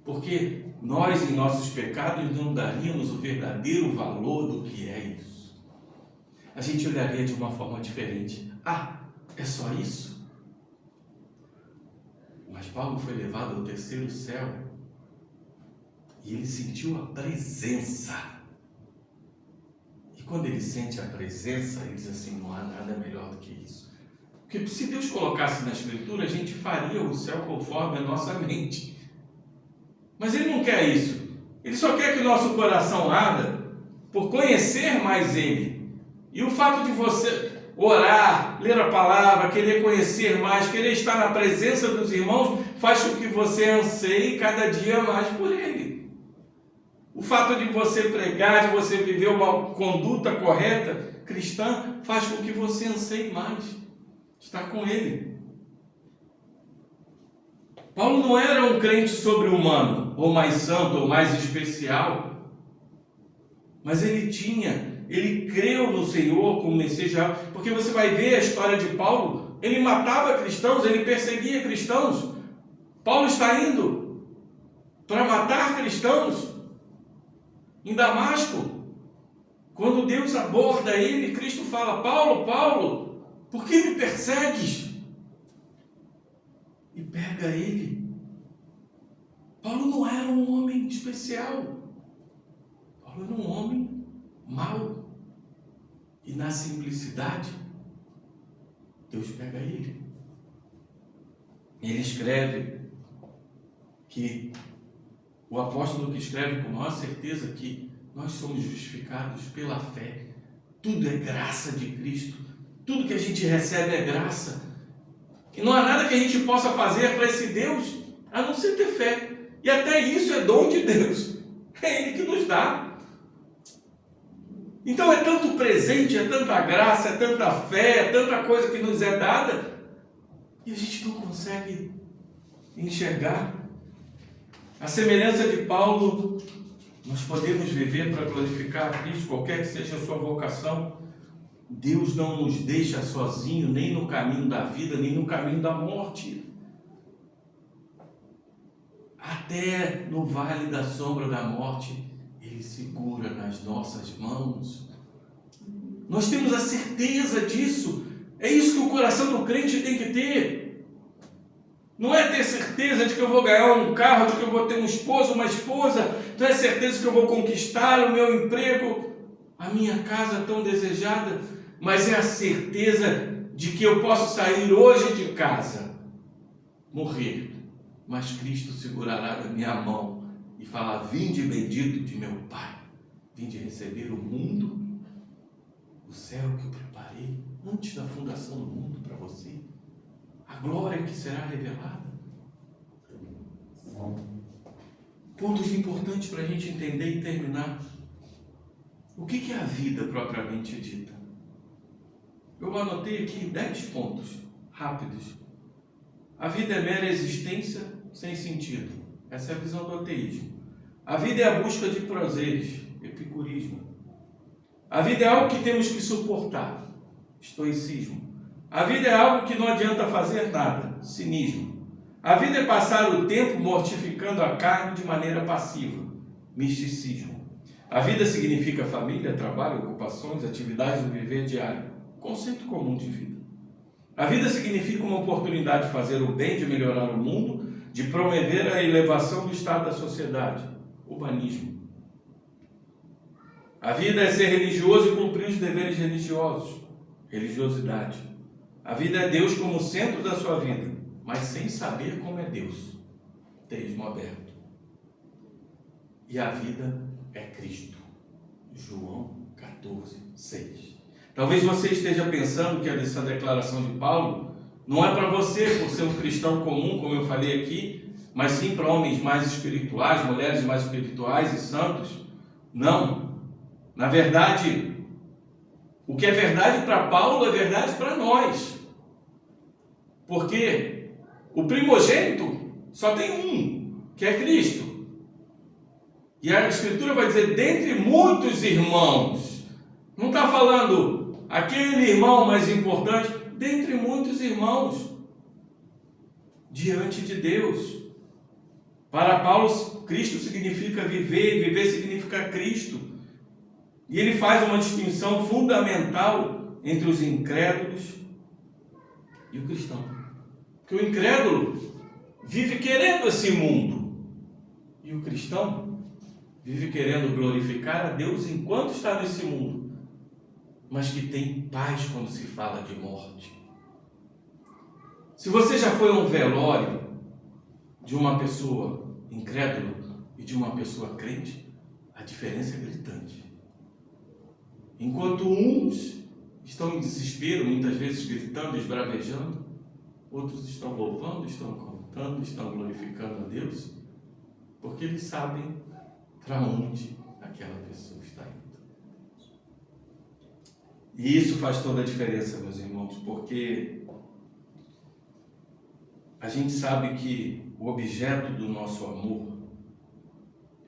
Porque nós, em nossos pecados, não daríamos o verdadeiro valor do que é isso. A gente olharia de uma forma diferente. Ah, é só isso? Mas Paulo foi levado ao terceiro céu e ele sentiu a presença. E quando ele sente a presença, ele diz assim, não há nada melhor do que isso. Porque se Deus colocasse na Escritura, a gente faria o céu conforme a nossa mente. Mas ele não quer isso. Ele só quer que o nosso coração arda por conhecer mais ele. E o fato de você orar, ler a palavra, querer conhecer mais, querer estar na presença dos irmãos, faz com que você anseie cada dia mais por ele. O fato de você pregar, de você viver uma conduta correta, cristã, faz com que você anseie mais estar com ele. Paulo não era um crente sobre-humano, ou mais santo, ou mais especial, mas ele creu no Senhor como Messias, porque você vai ver a história de Paulo, ele matava cristãos, ele perseguia cristãos. Paulo está indo para matar cristãos em Damasco. Quando Deus aborda ele, Cristo fala, Paulo, Paulo, por que me persegues? E pega ele. Paulo não era um homem especial. Paulo era um homem mau. E na simplicidade, Deus pega ele. Ele escreve que o apóstolo que escreve com maior certeza que nós somos justificados pela fé. Tudo é graça de Cristo. Tudo que a gente recebe é graça. E não há nada que a gente possa fazer para esse Deus, a não ser ter fé. E até isso é dom de Deus. É Ele que nos dá. Então é tanto presente, é tanta graça, é tanta fé, é tanta coisa que nos é dada, e a gente não consegue enxergar. A semelhança de Paulo, nós podemos viver para glorificar a Cristo, qualquer que seja a sua vocação. Deus não nos deixa sozinho, nem no caminho da vida, nem no caminho da morte. até no vale da sombra da morte, Ele segura nas nossas mãos. Nós temos a certeza disso. É isso que o coração do crente tem que ter. Não é ter certeza de que eu vou ganhar um carro, de que eu vou ter um esposo, uma esposa, não é certeza de que eu vou conquistar o meu emprego, a minha casa tão desejada, mas é a certeza de que eu posso sair hoje de casa, morrer, mas Cristo segurará na minha mão e falar: vinde bendito de meu Pai, vinde receber o mundo, o céu que eu preparei antes da fundação do mundo para você, a glória que será revelada. Pontos importantes para a gente entender e terminar. O que é a vida propriamente dita? Eu anotei aqui 10 pontos rápidos. A vida é mera existência sem sentido. Essa é a visão do ateísmo. A vida é a busca de prazeres, epicurismo. A vida é algo que temos que suportar, estoicismo. A vida é algo que não adianta fazer nada, cinismo. A vida é passar o tempo mortificando a carne de maneira passiva, misticismo. A vida significa família, trabalho, ocupações, atividades do viver diário, conceito comum de vida. A vida significa uma oportunidade de fazer o bem, de melhorar o mundo, de promover a elevação do estado da sociedade, humanismo. A vida é ser religioso e cumprir os deveres religiosos, religiosidade. A vida é Deus como centro da sua vida, mas sem saber como é Deus, teísmo aberto. E a vida é Cristo, João 14, 6. Talvez você esteja pensando que essa declaração de Paulo não é para você, por ser um cristão comum, como eu falei aqui, mas sim para homens mais espirituais, mulheres mais espirituais e santos. Não. Na verdade, o que é verdade para Paulo é verdade para nós. Porque o primogênito só tem um, que é Cristo. E a Escritura vai dizer, dentre muitos irmãos. Não está falando aquele irmão mais importante, dentre muitos irmãos, diante de Deus. Para Paulo, Cristo significa viver, e viver significa Cristo. E ele faz uma distinção fundamental entre os incrédulos e o cristão. Porque o incrédulo vive querendo esse mundo, e o cristão vive querendo glorificar a Deus enquanto está nesse mundo, mas que tem paz quando se fala de morte. Se você já foi a um velório de uma pessoa incrédula e de uma pessoa crente, a diferença é gritante. Enquanto uns estão em desespero, muitas vezes gritando, esbravejando, outros estão louvando, estão cantando, estão glorificando a Deus, porque eles sabem para onde aquela pessoa está indo. E isso faz toda a diferença, meus irmãos, porque a gente sabe que o objeto do nosso amor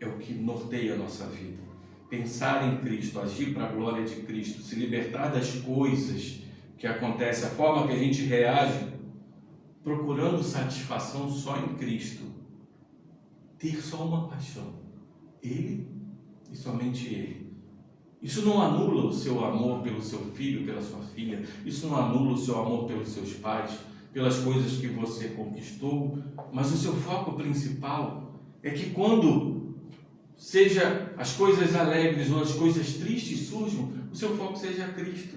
é o que norteia a nossa vida. Pensar em Cristo, agir para a glória de Cristo, se libertar das coisas que acontecem, a forma que a gente reage, procurando satisfação só em Cristo, ter só uma paixão, Ele e somente Ele. Isso não anula o seu amor pelo seu filho, pela sua filha, isso não anula o seu amor pelos seus pais, pelas coisas que você conquistou, mas o seu foco principal é que quando seja as coisas alegres ou as coisas tristes surjam, o seu foco seja Cristo.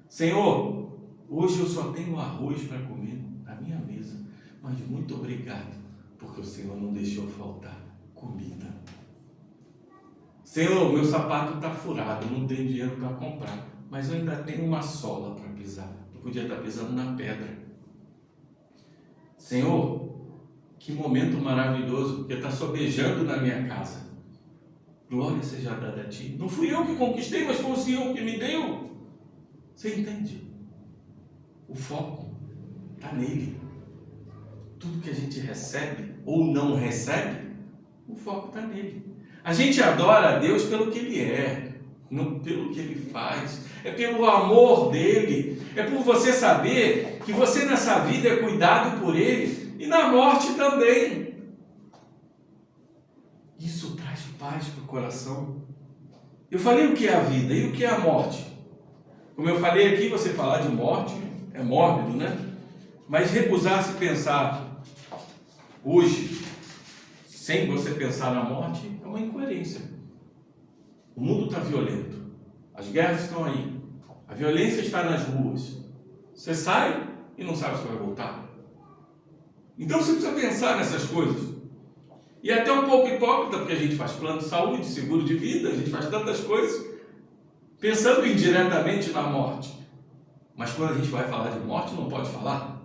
Senhor, hoje eu só tenho arroz para comer na minha mesa, mas muito obrigado, porque o Senhor não deixou faltar comida. Senhor, meu sapato está furado, não tenho dinheiro para comprar, mas eu ainda tenho uma sola para pisar. Eu podia estar pisando na pedra. Senhor, que momento maravilhoso, porque está sobejando na minha casa. Glória seja dada a Ti. Não fui eu que conquistei, mas foi o Senhor que me deu. Você entende? O foco está nele. Tudo que a gente recebe ou não recebe, o foco está nele. A gente adora a Deus pelo que Ele é, não pelo que Ele faz. É pelo amor dEle. É por você saber que você nessa vida é cuidado por Ele e na morte também. paz para o coração. Eu falei o que é a vida e o que é a morte. Como eu falei aqui, você falar de morte é mórbido, né? Mas recusar-se pensar hoje, sem você pensar na morte, é uma incoerência. O mundo está violento. As guerras estão aí. A violência está nas ruas. Você sai e não sabe se vai voltar. Então você precisa pensar nessas coisas. E é até um pouco hipócrita, porque a gente faz plano de saúde, seguro de vida, a gente faz tantas coisas, pensando indiretamente na morte. Mas quando a gente vai falar de morte, não pode falar.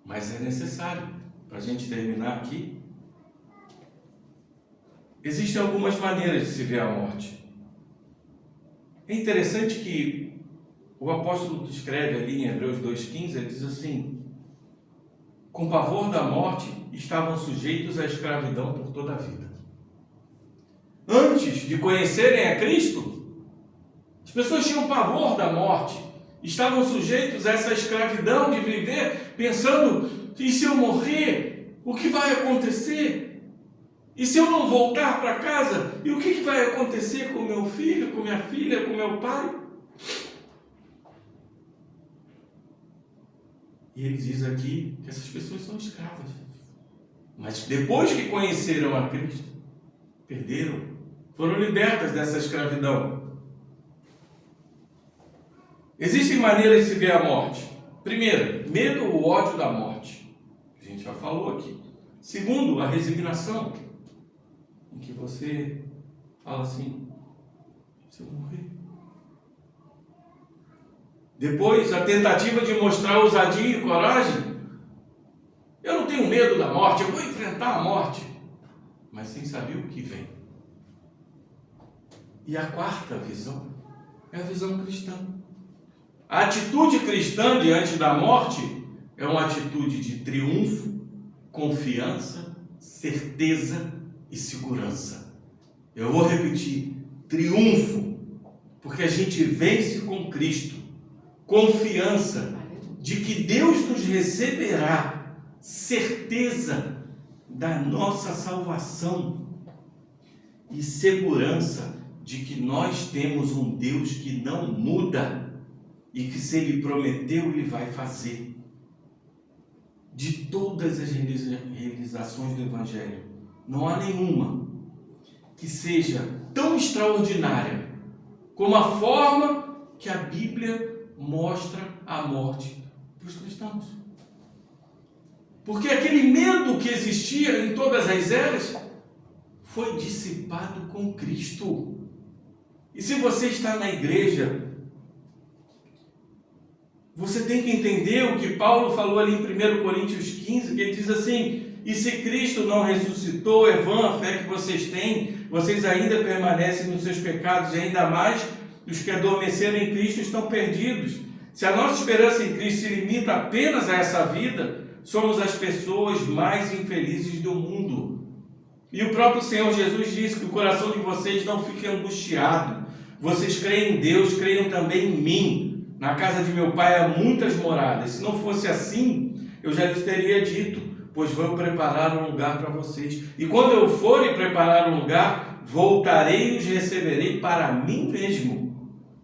Mas é necessário, para a gente terminar aqui. Existem algumas maneiras de se ver a morte. É interessante que o apóstolo que escreve ali em Hebreus 2,15, ele diz assim: com pavor da morte estavam sujeitos à escravidão por toda a vida. Antes de conhecerem a Cristo, as pessoas tinham pavor da morte, estavam sujeitos a essa escravidão de viver pensando: e se eu morrer, o que vai acontecer? E se eu não voltar para casa, e o que vai acontecer com meu filho, com minha filha, com meu pai? E ele diz aqui que essas pessoas são escravas. Mas depois que conheceram a Cristo, perderam, foram libertas dessa escravidão. Existem maneiras de se ver a morte. Primeiro, medo ou ódio da morte. A gente já falou aqui. Segundo, a resignação, em que você fala assim: se eu morrer. Depois, a tentativa de mostrar ousadia e coragem. Eu não tenho medo da morte, eu vou enfrentar a morte, mas sem saber o que vem. E a quarta visão é a visão cristã. A atitude cristã diante da morte é uma atitude de triunfo, confiança, certeza e segurança. Eu vou repetir: triunfo, porque a gente vence com Cristo. Confiança de que Deus nos receberá. Certeza da nossa salvação. E segurança de que nós temos um Deus que não muda e que, se Ele prometeu, Ele vai fazer. De todas as realizações do Evangelho, não há nenhuma que seja tão extraordinária como a forma que a Bíblia mostra a morte para os cristãos. Porque aquele medo que existia em todas as eras foi dissipado com Cristo. E se você está na igreja, você tem que entender o que Paulo falou ali em 1 Coríntios 15, que ele diz assim: e se Cristo não ressuscitou, é vã a fé que vocês têm, vocês ainda permanecem nos seus pecados, e ainda mais os que adormeceram em Cristo estão perdidos. Se a nossa esperança em Cristo se limita apenas a essa vida, somos as pessoas mais infelizes do mundo. E o próprio Senhor Jesus disse que o coração de vocês não fique angustiado. Vocês creem em Deus, creiam também em mim. Na casa de meu pai há muitas moradas. Se não fosse assim, eu já lhes teria dito, pois vou preparar um lugar para vocês. E quando eu for e preparar um lugar, voltarei e os receberei para mim mesmo,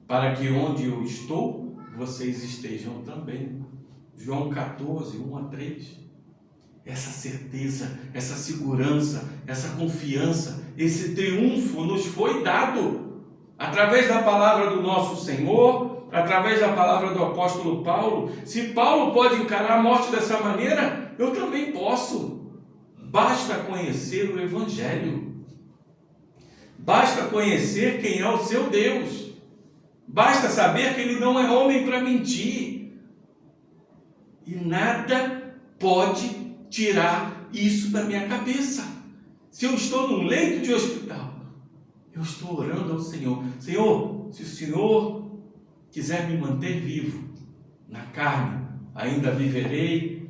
para que onde eu estou, vocês estejam também. João 14, 1-3. Essa certeza, essa segurança, essa confiança, esse triunfo nos foi dado através da palavra do nosso Senhor, através da palavra do apóstolo Paulo. Se Paulo pode encarar a morte dessa maneira, eu também posso. Basta conhecer o Evangelho. Basta conhecer quem é o seu Deus. Basta saber que Ele não é homem para mentir. E nada pode tirar isso da minha cabeça. Se eu estou num leito de hospital, eu estou orando ao Senhor: Senhor, se o Senhor quiser me manter vivo na carne, ainda viverei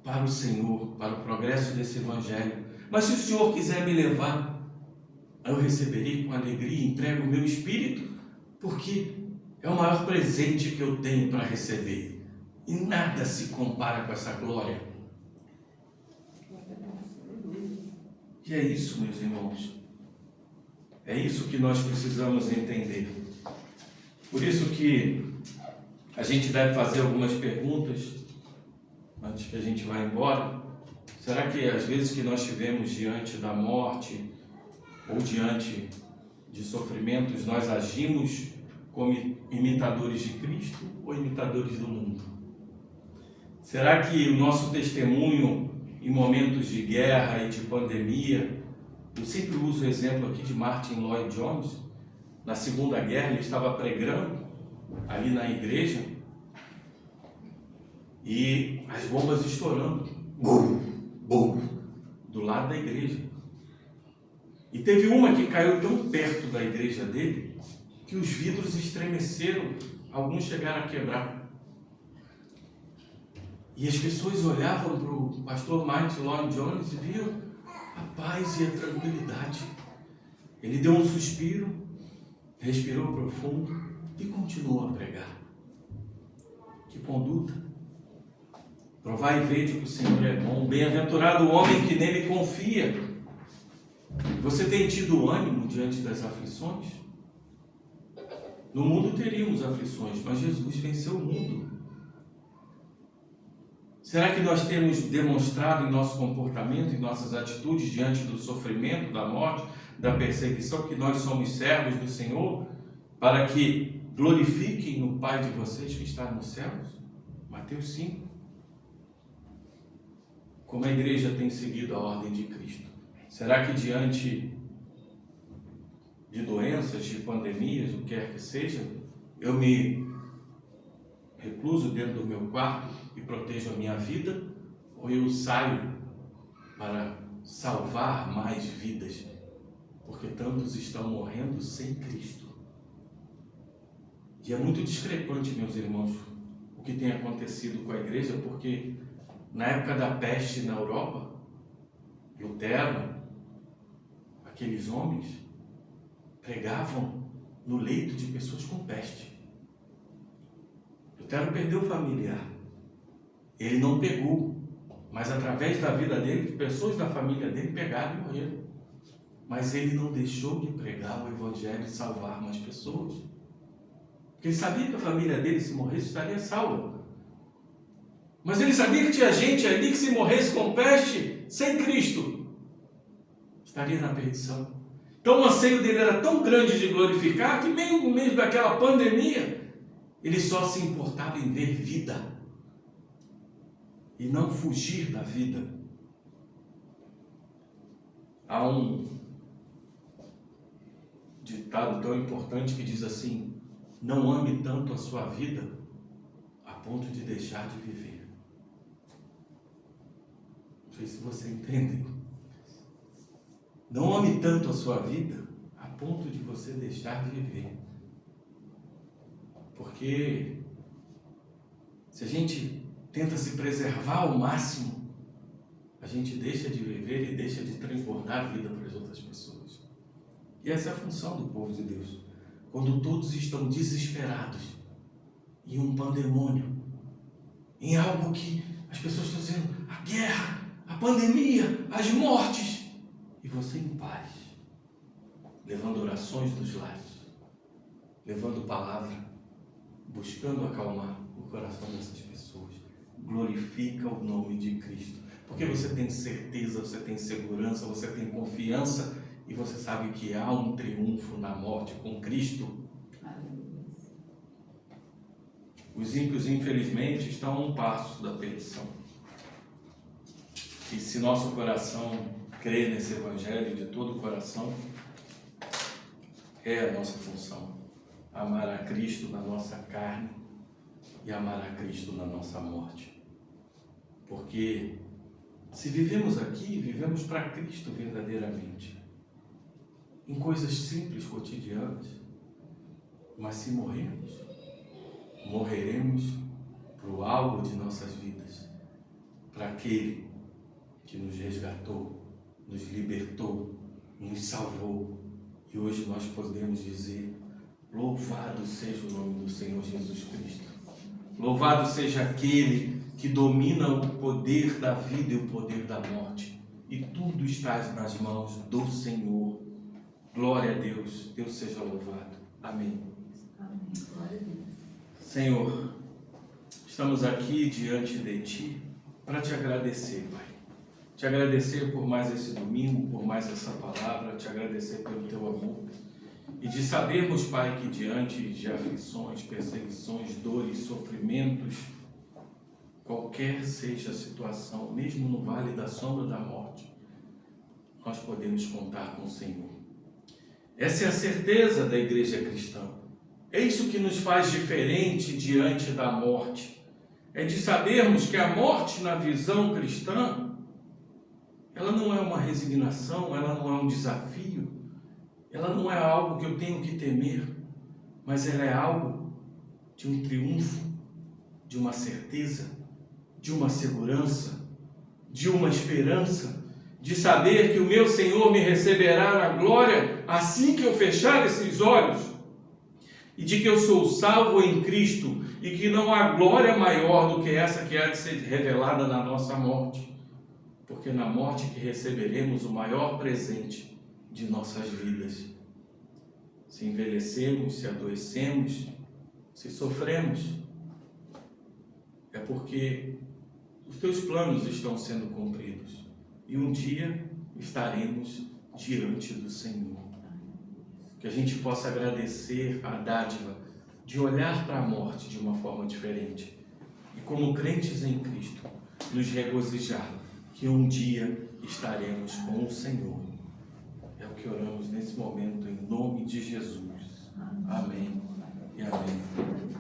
para o Senhor, para o progresso desse Evangelho. Mas se o Senhor quiser me levar, eu receberei com alegria, entrego o meu espírito, porque é o maior presente que eu tenho para receber. E nada se compara com essa glória. E é isso, meus irmãos. É isso que nós precisamos entender. Por isso que a gente deve fazer algumas perguntas antes que a gente vá embora. Será que às vezes que nós estivemos diante da morte ou diante de sofrimentos, nós agimos como imitadores de Cristo ou imitadores do mundo? Será que o nosso testemunho em momentos de guerra e de pandemia, eu sempre uso o exemplo aqui de Martin Lloyd Jones, na Segunda Guerra ele estava pregando ali na igreja e as bombas estourando, bum, bum, do lado da igreja. E teve uma que caiu tão perto da igreja dele que os vidros estremeceram, alguns chegaram a quebrar. E as pessoas olhavam para o pastor Martin Lloyd Jones e viam a paz e a tranquilidade. Ele deu um suspiro, respirou profundo e continuou a pregar. Que conduta! Provai e vede que o Senhor é bom. Bem-aventurado o homem que nele confia. Você tem tido ânimo diante das aflições? No mundo teríamos aflições, mas Jesus venceu o mundo. Será que nós temos demonstrado em nosso comportamento, em nossas atitudes diante do sofrimento, da morte, da perseguição, que nós somos servos do Senhor, para que glorifiquem o Pai de vocês que está nos céus? Mateus 5. Como a igreja tem seguido a ordem de Cristo? Será que diante de doenças, de pandemias, o que quer que seja, eu me recluso dentro do meu quarto e protejo a minha vida, ou eu saio para salvar mais vidas, porque tantos estão morrendo sem Cristo? E é muito discrepante, meus irmãos, o que tem acontecido com a igreja, porque na época da peste na Europa, Lutero, aqueles homens pregavam no leito de pessoas com peste. Lutero perdeu o familiar. Ele não pegou, mas através da vida dele, pessoas da família dele pegaram e morreram. Mas ele não deixou de pregar o Evangelho e salvar mais pessoas. Porque ele sabia que a família dele, se morresse, estaria salva. Mas ele sabia que tinha gente ali que, se morresse com peste, sem Cristo, estaria na perdição. Então o anseio dele era tão grande de glorificar que, meio no meio daquela pandemia, ele só se importava em ver vida e não fugir da vida. Há um ditado tão importante que diz assim: não ame tanto a sua vida a ponto de deixar de viver. Não sei se você entende. Não ame tanto a sua vida a ponto de você deixar de viver. Porque se a gente tenta se preservar ao máximo, a gente deixa de viver e deixa de transbordar a vida para as outras pessoas. E essa é a função do povo de Deus. Quando todos estão desesperados em um pandemônio, em algo que as pessoas estão dizendo, a guerra, a pandemia, as mortes, e você em paz, levando orações dos lares, levando palavra, buscando acalmar o coração dessas pessoas, glorifica o nome de Cristo, porque você tem certeza, você tem segurança, você tem confiança, e você sabe que há um triunfo na morte com Cristo. Os ímpios, infelizmente, estão a um passo da perdição. E se nosso coração crê nesse Evangelho de todo o coração, é a nossa função amar a Cristo na nossa carne e amar a Cristo na nossa morte. Porque se vivemos aqui, vivemos para Cristo verdadeiramente, em coisas simples, cotidianas. Mas se morrermos, morreremos para o alvo de nossas vidas, para aquele que nos resgatou, nos libertou, nos salvou. E hoje nós podemos dizer: louvado seja o nome do Senhor Jesus Cristo. Louvado seja aquele que domina o poder da vida e o poder da morte. e tudo está nas mãos do Senhor. Glória a Deus. Deus seja louvado. Amém. Amém. Glória a Deus. Senhor, estamos aqui diante de Ti para Te agradecer, Pai. Te agradecer por mais esse domingo, por mais essa palavra, te agradecer pelo Teu amor. E de sabermos, Pai, que diante de aflições, perseguições, dores, sofrimentos, qualquer seja a situação, mesmo no vale da sombra da morte, nós podemos contar com o Senhor. Essa é a certeza da igreja cristã. É isso que nos faz diferente diante da morte. É de sabermos que a morte na visão cristã, ela não é uma resignação, ela não é um desafio, ela não é algo que eu tenho que temer, mas ela é algo de um triunfo, de uma certeza, de uma segurança, de uma esperança, de saber que o meu Senhor me receberá na glória assim que eu fechar esses olhos, e de que eu sou salvo em Cristo e que não há glória maior do que essa que há de ser revelada na nossa morte, porque na morte que receberemos o maior presente de nossas vidas. Se envelhecemos, se adoecemos, se sofremos, é porque os teus planos estão sendo cumpridos e um dia estaremos diante do Senhor. Que a gente possa agradecer a dádiva de olhar para a morte de uma forma diferente e, como crentes em Cristo, nos regozijar que um dia estaremos com o Senhor. É o que oramos nesse momento, em nome de Jesus. Amém e amém.